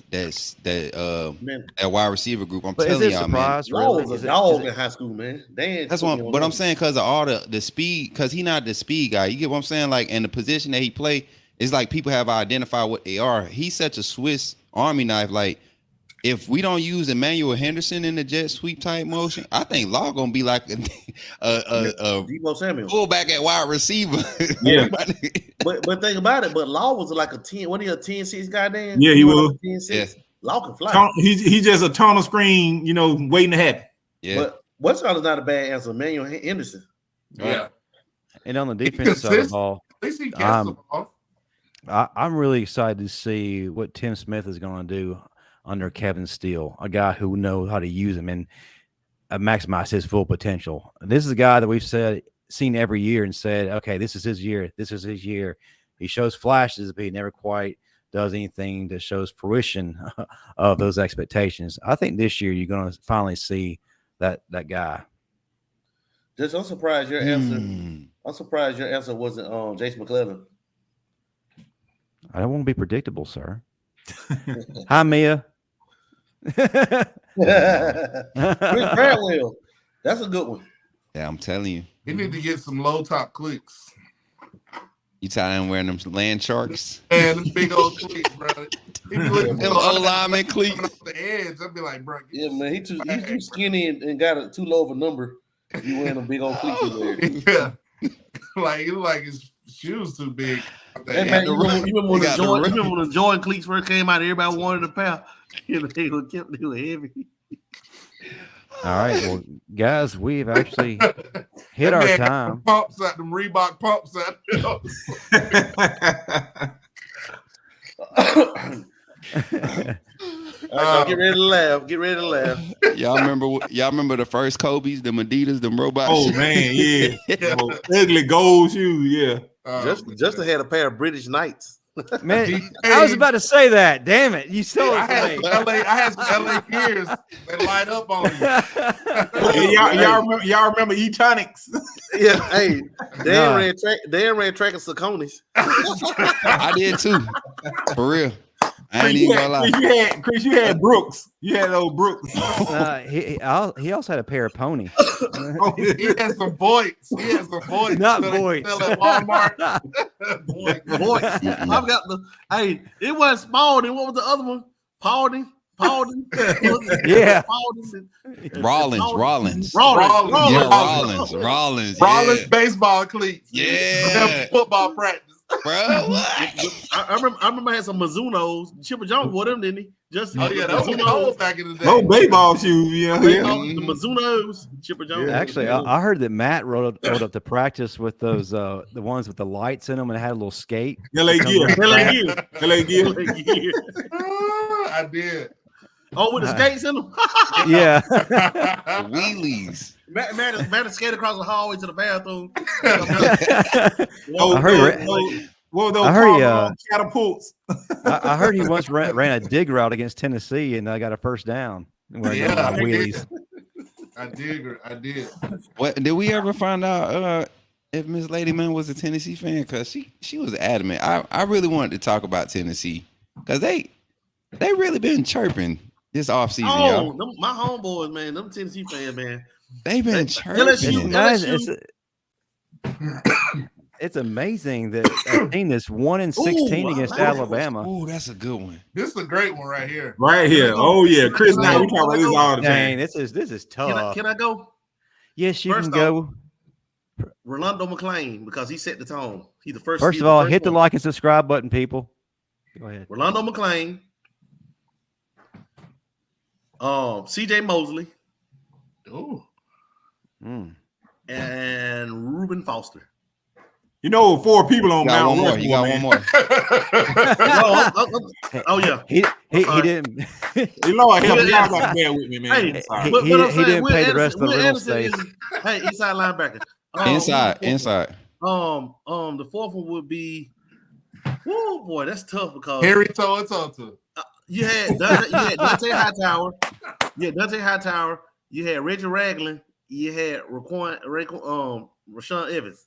wide receiver group. I'm telling y'all, man. Law was a dog in high school, man. That's what. But I'm saying because of all the speed, because he's not the speed guy. You get what I'm saying? Like, and the position that he play is like people have identified what they are. He's such a Swiss Army knife. Like, if we don't use Emmanuel Henderson in the jet sweep type motion, I think Law gonna be like a Deebo Samuel fullback at wide receiver. Yeah. but think about it. But Law was like a 10. What, he a 10-6 guy then? Yeah, he was. 10-6. Yeah. Law can fly. He's just a tunnel screen, waiting to happen. Yeah. But what's not a bad answer? Emmanuel Henderson. Yeah. And on the defense side of the ball, at least he gets the ball. I'm really excited to see what Tim Smith is going to do under Kevin Steele, a guy who knows how to use him and maximize his full potential. This is a guy that we've seen every year and said, okay, this is his year. This is his year. He shows flashes, but he never quite does anything that shows fruition of those expectations. I think this year you're going to finally see that guy. I'm surprised your answer. I'm surprised your answer wasn't Jason McClellan. I don't want to be predictable, sir. Hi, Mia. Chris Bradwell. That's a good one. Yeah, I'm telling you. He need to get some low top clicks. You tired of wearing them land sharks? And them big old cleats, bro. Them old lineman cleats. Off the edge, I'd be like, bro. Yeah, man, he's too skinny and got too low of a number. You wearing a big old cleats there. Yeah. Like he look like his shoes too big. Hey, man, you remember when the Jordan cleats first came out, everybody wanted a pair. They were heavy. All right, well, guys, we've actually hit our time. Pumps at them Reebok pumps at Get ready to laugh. Get ready to laugh. Y'all remember the first Kobe's, them Adidas, them robots? Oh man, yeah. Ugly gold shoes, yeah. Justin had a pair of British Knights. Man, I was about to say that. Damn it. You stole it from me. I had some LA gears that light up on you. Y'all remember E-Tonics? Yeah, hey, Dan ran track at Saucony's. I did too. For real. I ain't even gonna lie. Chris, you had Brooks. You had old Brooks. He also had a pair of pony. He had some Voights. Not Voights. Still at Walmart. Boy, I've got hey, it was Spalding. What was the other one? Paulding. Yeah. Rollins. Rollins baseball cleats. Yeah. Football practice. Bro, what? I remember I had some Mizuno's. Chipper Jones wore them, didn't he? Just Oh yeah, that was old back in the day. No baseball shoes, yeah. The Mizuno's. Chipper Jones. Actually, I heard that Matt rode up to practice with those the ones with the lights in them and it had a little skate. LA gear. I did. Oh, with the skates in them? Yeah. Wheelies. Matt skate across the hallway to the bathroom. I heard catapults. I heard he once ran a dig route against Tennessee and got a first down. Wheelies. I did. What did we ever find out if Miss Ladyman was a Tennessee fan? Because she was adamant. I really wanted to talk about Tennessee because they really been chirping this offseason, y'all. My homeboys, man, them Tennessee fans, man. They've been chirping. It's amazing that a team that's 1-16 against Alabama. Oh, that's a good one. This is a great one right here. Right here. Oh yeah, Chris. Now we talk about this all the time. Dang, this is tough. Can I go? Yes, you can go. Rolando McClain, because he set the tone. He's the first. First of all, hit the like and subscribe button, people. Go ahead. Rolando McClain. CJ Mosley. Oh. And Reuben Foster. You know, 4 people on Mount Rushmore. You got one more. Oh yeah. He didn't. Lord help me. Y'all got to bear with me, man. He didn't pay the rest of the real estate. Hey, inside linebacker. Inside. The fourth one would be. Oh boy, that's tough because Harry Toto. You had Dante Hightower. You had Reggie Ragland. You had Rashawn Evans.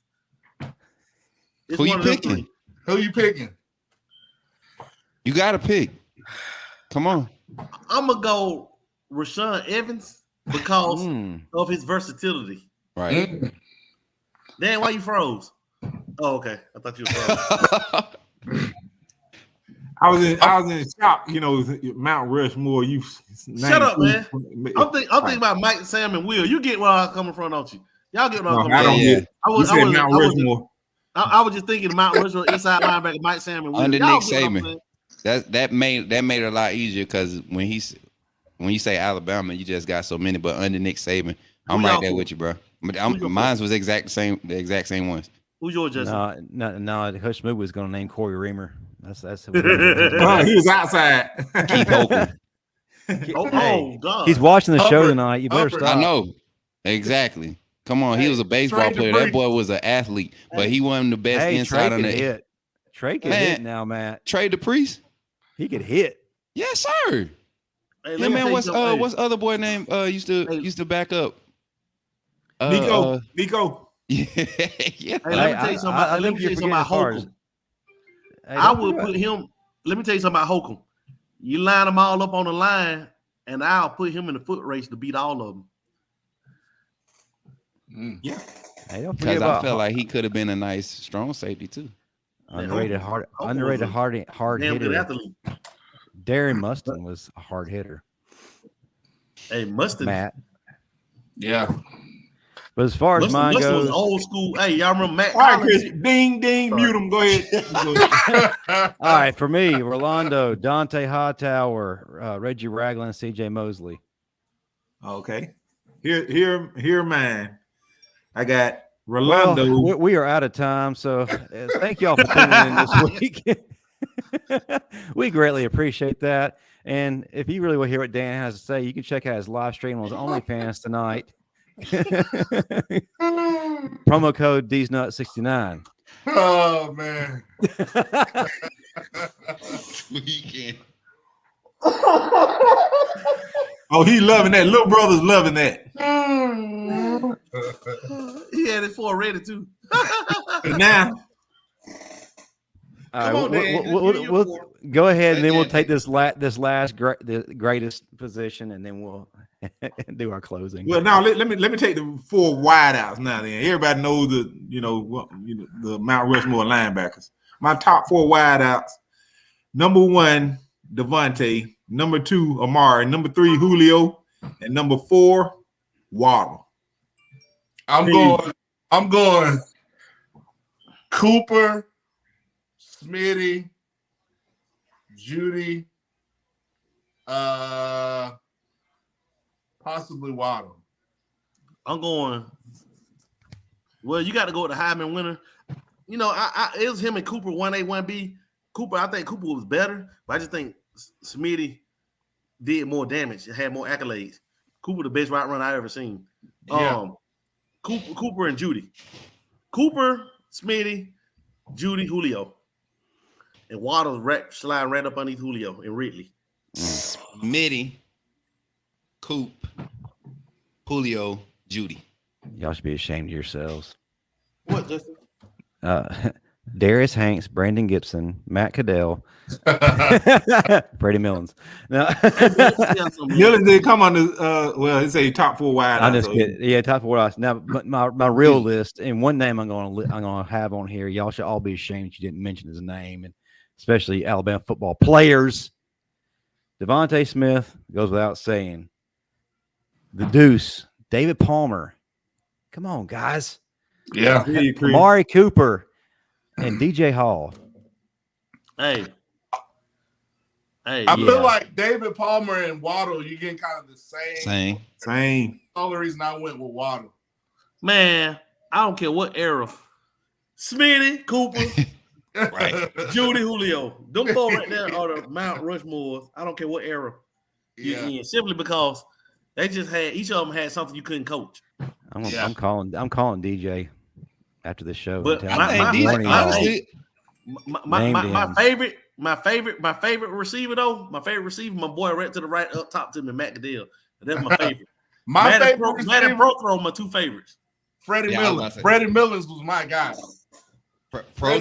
Who you picking? You got to pick. Come on. I'm going to go Rashawn Evans because of his versatility. Right. Dan, why you froze? Oh, okay. I thought you were froze. I was in shock, Mount Rushmore. You shut up, man. I'm thinking about Mike, Sam, and Will. You get where I'm coming from, don't you? Y'all get where I'm coming from. I don't get it. Mount Rushmore. I was just thinking Mount Rushmore inside linebacker Mike, Sam, and Will. Under Nick Saban. That made it a lot easier because when you say Alabama, you just got so many. But under Nick Saban, I'm right there with you, bro. Mine was the exact same ones. Who's yours, Justin? No. Hush Moo was going to name Corey Reamer. That's who he was outside. Keith Oakland. Oh God! He's watching the show tonight. You better stop. I know exactly. Come on, he was a baseball player. That boy was an athlete, but he wasn't the best inside on the hit. Trey can hit now, Matt. Trey DePriest, he could hit. Yes, sir. Hey, yeah, man. What's other boy name? Used to back up. Nico. Yeah. Hey, let me tell you something about Holcomb. I would put him. Let me tell you something about Holcomb. You line them all up on the line, and I'll put him in the foot race to beat all of them. Yeah. Hey, don't Because forget I about felt like he could have been a nice strong safety too. underrated hard Damn good hitter. athlete. Darren Mustin was a hard hitter. Hey, Mustard. Matt. Yeah. But as far as mine Mustard goes, was old school. Hey, y'all remember Matt? All right, Collins? Chris. Ding, ding, Sorry. mute him. Go ahead. all right, for me, Rolando, Dante Hightower, Reggie Ragland, CJ Mosley. Okay. Here, man. I got Rolando. Well, we are out of time, so thank y'all for tuning in this week. We greatly appreciate that. And if you really want to hear what Dan has to say, you can check out his live stream on his OnlyFans tonight. Promo code DSNut69. Oh man. Weekend. Oh, he loving that. Little brother's loving that. He had it for already too. Now, All right, Come on, Dan. we'll go ahead and then we'll take the greatest position, and then we'll do our closing. well, now let me take the 4 wideouts now. Then everybody knows the Mount Rushmore linebackers. My top 4 wideouts: number 1, Devontae; number 2, Amari; number 3, Julio; and number 4, Waddle. I'm going Cooper, Smitty, Judy, possibly Waddle. I'm going. Well, you got to go with the Heisman winner. You know, it was him and Cooper 1A, 1B. Cooper, I think Cooper was better, but I just think Smitty did more damage. Had more accolades. Cooper, the best route runner I ever seen. Yeah. Cooper and Judy. Cooper, Smitty, Judy, Julio. And Waddle sliding right up underneath Julio and Ridley. Smitty, Coop, Julio, Judy. Y'all should be ashamed of yourselves. What, Justin? Darius Hanks, Brandon Gibson, Matt Caddell, Brady Millens. No. Millens did come on the it's a top 4 wideouts. I'm just kidding. Yeah, top 4 wideouts. Now, my real list, and one name I'm gonna have on here. Y'all should all be ashamed that you didn't mention his name, and especially Alabama football players. Devontae Smith goes without saying. The Deuce, David Palmer. Come on, guys. Yeah. Amari Cooper and DJ Hall. Hey, I feel like David Palmer and Waddle, you're getting kind of the same. Same. That's the only reason I went with Waddle. man, I don't care what era. Smitty, Cooper, Right. Judy, Julio. Them four right there are the Mount Rushmore. I don't care what era you're in, simply because they just had each of them had something you couldn't coach. I'm calling DJ after the show. But my favorite receiver though, my boy right to the right up top to me, Matt Caddell. That's my favorite. Matt and Pro Throw are my two favorites. Freddie Millers. Freddie Millers was my guy. Pro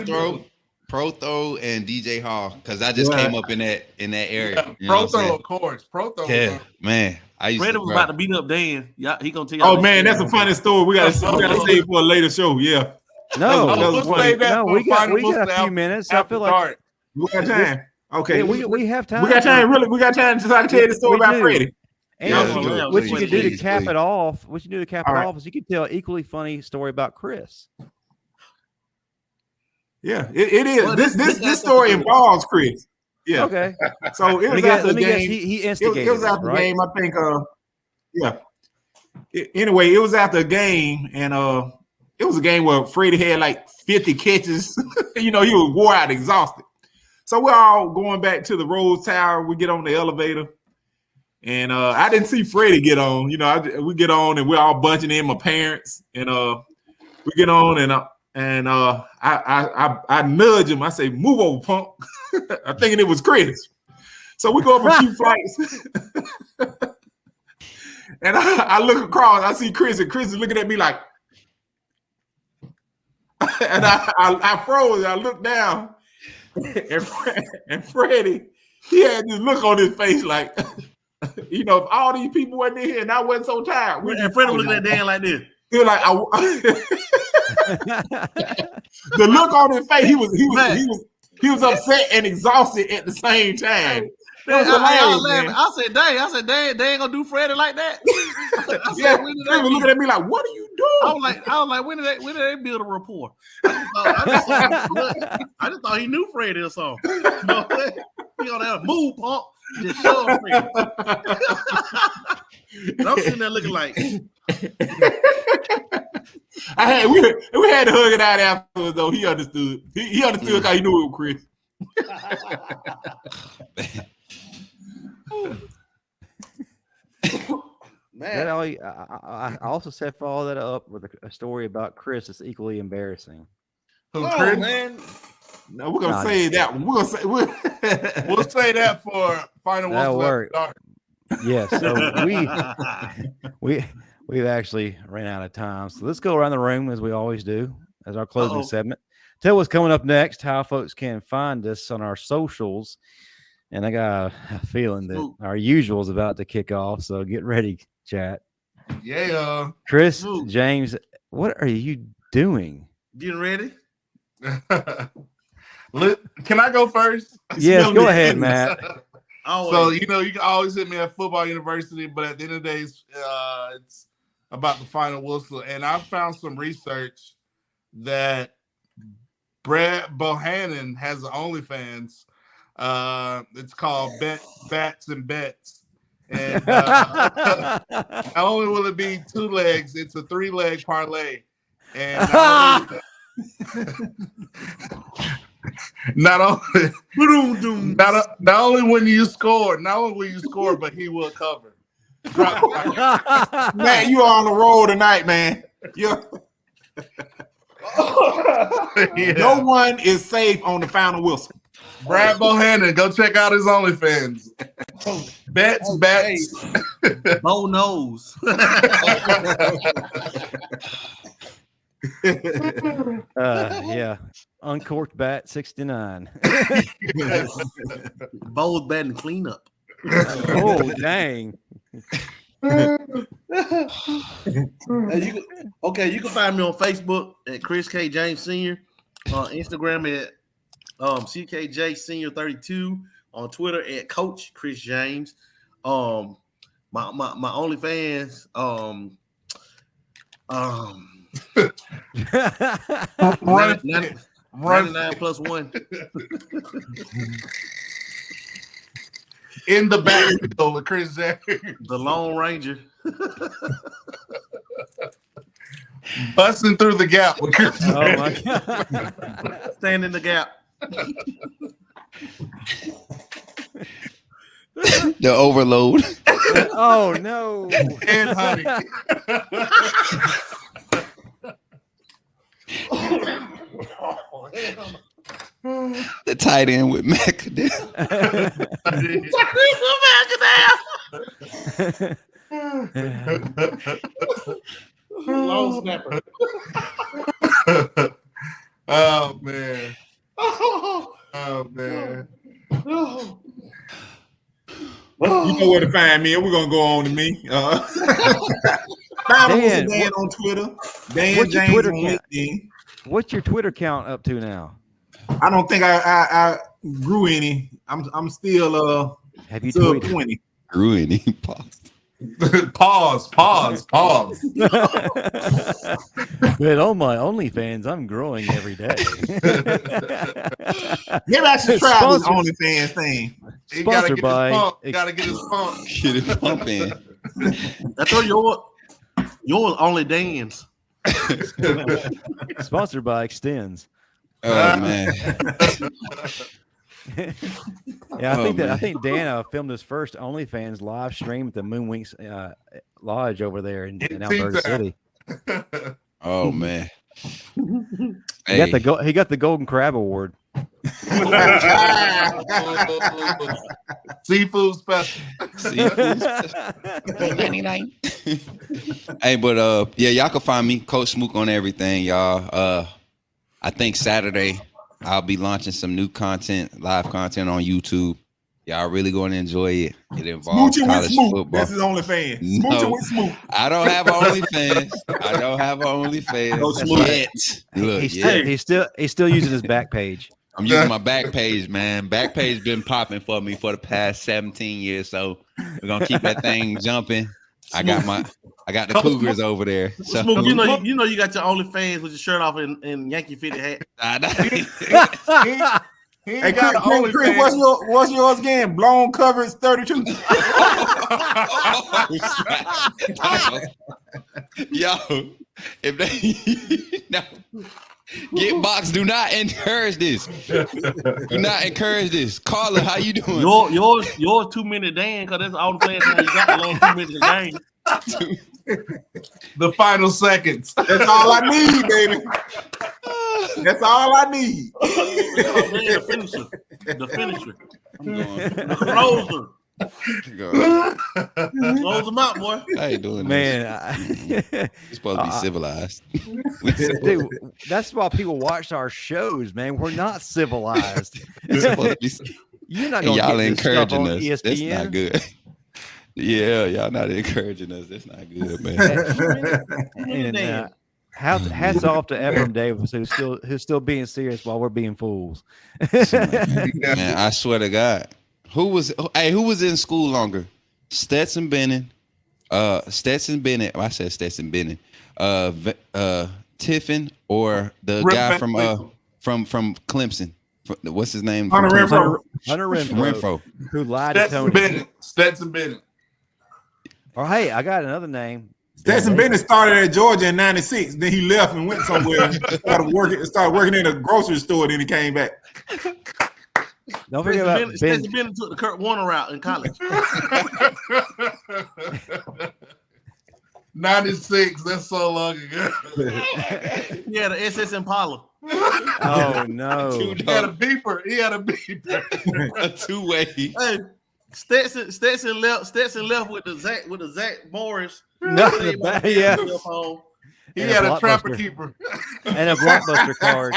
Throw and DJ Hall, because I just came up in that area. Yeah, Pro Throw, of course. Pro Throw. Yeah, man. Freddie was about to beat up Dan. Yeah, he gonna tell you. Oh man, that's a funny story. We gotta save for a later show. Yeah. No, we got a few minutes. I feel like we got time. Okay, yeah, we have time. We got time. Really, we got time to tell you the story about Freddie. And what you can do to cap it off, is you can tell an equally funny story about Chris. Yeah, it is. Well, this story involves Chris. Yeah. Okay. So it was after the game. He instigated. It was after the game. I think. Anyway, it was after a game, and it was a game where Freddie had like 50 catches. He was wore out, exhausted. So we're all going back to the Rose Tower. We get on the elevator, and I didn't see Freddie get on. We get on, and we're all bunching in, my parents, and we get on, and I nudge him. I say, "Move over, punk." I'm thinking it was Chris. So we go up a few flights, and I look across. I see Chris, and Chris is looking at me like, and I froze. I looked down, and Freddie, he had this look on his face like, if all these people weren't in here and I wasn't so tired. And Freddie was looking at Dan like this. He was like, the look on his face, he was upset and exhausted at the same time. I said, dang, they ain't gonna do Freddie like that. They were looking at me like, what are you doing? I was like, when did they build a rapport? I just thought he knew Freddie or something. He on that move, punk. Just show him Freddie. And I'm sitting there looking like. We had to hug it out afterwards though. He understood. He understood how he knew it was Chris. Man. I also said follow that up with a story about Chris that's equally embarrassing. Chris? Man. No, we're gonna say that one. We'll say that for final one. Yes, so we've actually ran out of time. So let's go around the room as we always do as our closing segment. Tell what's coming up next, how folks can find us on our socials. And I got a feeling that our usual is about to kick off. So get ready, chat. Yeah. Chris, James, what are you doing? Getting ready? Can I go first? Yes, go ahead, Matt. So, you can always hit me at Football University, but at the end of the day, it's about the final whistle. And I found some research that Brad Bohannon has an OnlyFans. It's called Bats and Bets. And not only will it be 2 legs, it's a 3-leg parlay. And not only when you score, but he will cover. Man, you are on the road tonight, man. Yeah. No one is safe on the final whistle. Brad Bohannon, go check out his OnlyFans. Bets. Bo knows. Yeah. Uncorked bat 69. Bold batting cleanup. Oh, dang. You can find me on Facebook at Chris K. James Sr. On Instagram at CKJ Senior 32. On Twitter at Coach Chris James. My OnlyFans. 99 plus 1. In the backfield with Chris James. The Lone Ranger. Busting through the gap with Chris James. Oh my God. Stand in the gap. The overload. Oh no. And honey. The tight end with Macadam. Long snapper. Oh man. Oh man. You know where to find me. We're gonna go on to me. Dan on Twitter. Dan James on LinkedIn. What's your Twitter count up to now? I don't think I grew any. I'm still have you sub tweeted? 20. Grew any? Pause. But on my OnlyFans, I'm growing every day. Maybe I should try this OnlyFans thing. Sponsored by. Gotta get his pump. Get it pumping. That's all yours only Dan's. Sponsored by Extends. Oh man. Yeah, I think Dan filmed his first OnlyFans live stream at the Moonwinks Lodge over there in Alberta City. Oh man. He got the Golden Crab Award. Seafood special. $99. Hey, but yeah, y'all can find me, Coach Smook, on everything, y'all. I think Saturday I'll be launching some new content, live content on YouTube. Y'all really going to enjoy it. It involves Smooching college with Smoot. football. That's his OnlyFans. No. Smooching with Smoot. I don't have OnlyFans. No Smoot. Yet. Look, He's still using his back page. I'm using my back page, man. Back page been popping for me for the past 17 years, so we're gonna keep that thing jumping. I got the Cougars over there. So. Smoot, you know you got your OnlyFans with your shirt off and Yankee fitted hat. Hey, Chris, what's yours again? Blown coverage 32. Yo, if they no. Get box. Do not encourage this. Do not encourage this. Carla, how you doing? Yours 2 minute Dan, because that's all the players how you got the long 2 minutes of game. The final seconds. That's all I need, baby. That's all I need. The finisher. I'm going. The closer. Close them out, boy. I ain't doing Man, this. You're supposed to be civilized. dude, that's why people watch our shows, man. We're not civilized. You're supposed to be. You're not And going to y'all get this stuff encouraging on us. ESPN. That's not good. Yeah, y'all not encouraging us. That's not good, man. And, hats off to Ephraim Davis, who's still being serious while we're being fools. Man, I swear to God. Who was in school longer? Stetson Bennett. I said Stetson Bennett. Tiffin or the guy from Clemson. What's his name? Hunter Renfro. Who lied to Tony. Stetson Bennett. Or hey, I got another name. Stetson Bennett started at Georgia in '96. Then he left and went somewhere and started working in a grocery store. Then he came back. Don't forget about Ben. Stetson Bennett took the Kurt Warner route in college. 96. That's so long ago. Yeah, the SS Impala. Oh no! He had a beeper. A two-way. Hey, Stetson left with the Zach Morris. No, yeah. He had a trapper keeper and a blockbuster card.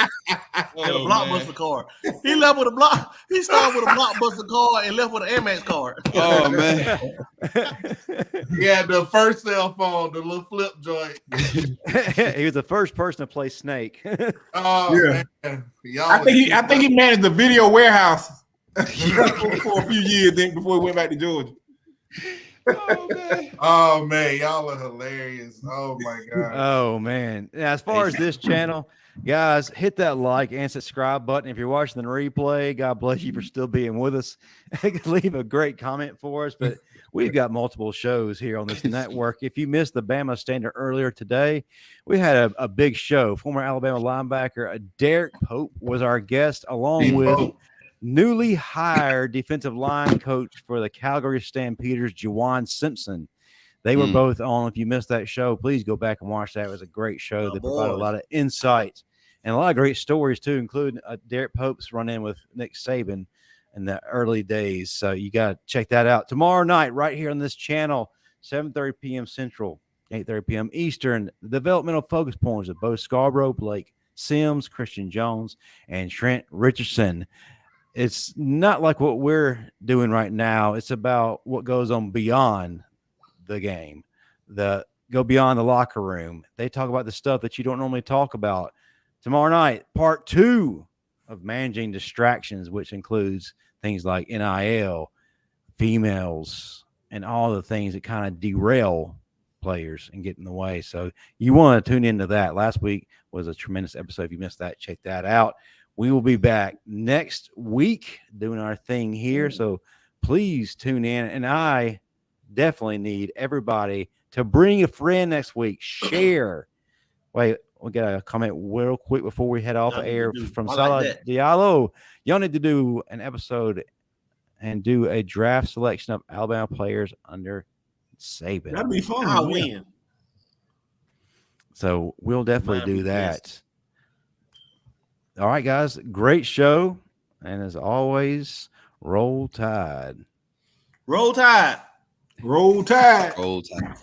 Blockbuster card. He left with a block. He started with a blockbuster card and left with an Amex card. Oh man. He had the first cell phone, the little flip joint. He was the first person to play Snake. Oh yeah. Man. I think he managed the video warehouse for a few years then before he went back to Georgia. Oh man, y'all are hilarious. Oh my god. Oh man. Now, as far as this channel, guys, hit that like and subscribe button. If you're watching the replay, God bless you for still being with us. Leave a great comment for us. But we've got multiple shows here on this network. If you missed the Bama Standard earlier today, we had a big show. Former Alabama linebacker Derek Pope was our guest, along with newly hired defensive line coach for the Calgary Stampeders, Juwan Simpson. They were both on. If you missed that show, please go back and watch that. It was a great show. They provided a lot of insight and a lot of great stories, too, including Derek Pope's run-in with Nick Saban in the early days. So you got to check that out. Tomorrow night, right here on this channel, 7:30 p.m. Central, 8:30 p.m. Eastern, the developmental focus points of both Scarborough, Blake Sims, Christian Jones, and Trent Richardson. It's not like what we're doing right now. It's about what goes on beyond the game, go beyond the locker room. They talk about the stuff that you don't normally talk about. Tomorrow night, part 2 of managing distractions, which includes things like NIL, females, and all the things that kind of derail players and get in the way. So you want to tune into that. Last week was a tremendous episode. If you missed that, check that out. We will be back next week doing our thing here. So please tune in. And I definitely need everybody to bring a friend next week. Share. Wait, we got a comment real quick before we head off air from Salah Diallo. Y'all need to do an episode and do a draft selection of Alabama players under Saban. That'd be fun. I'll win. So we'll definitely do that. All right, guys. Great show. And as always, roll tide. Roll tide. Roll tide. Old time.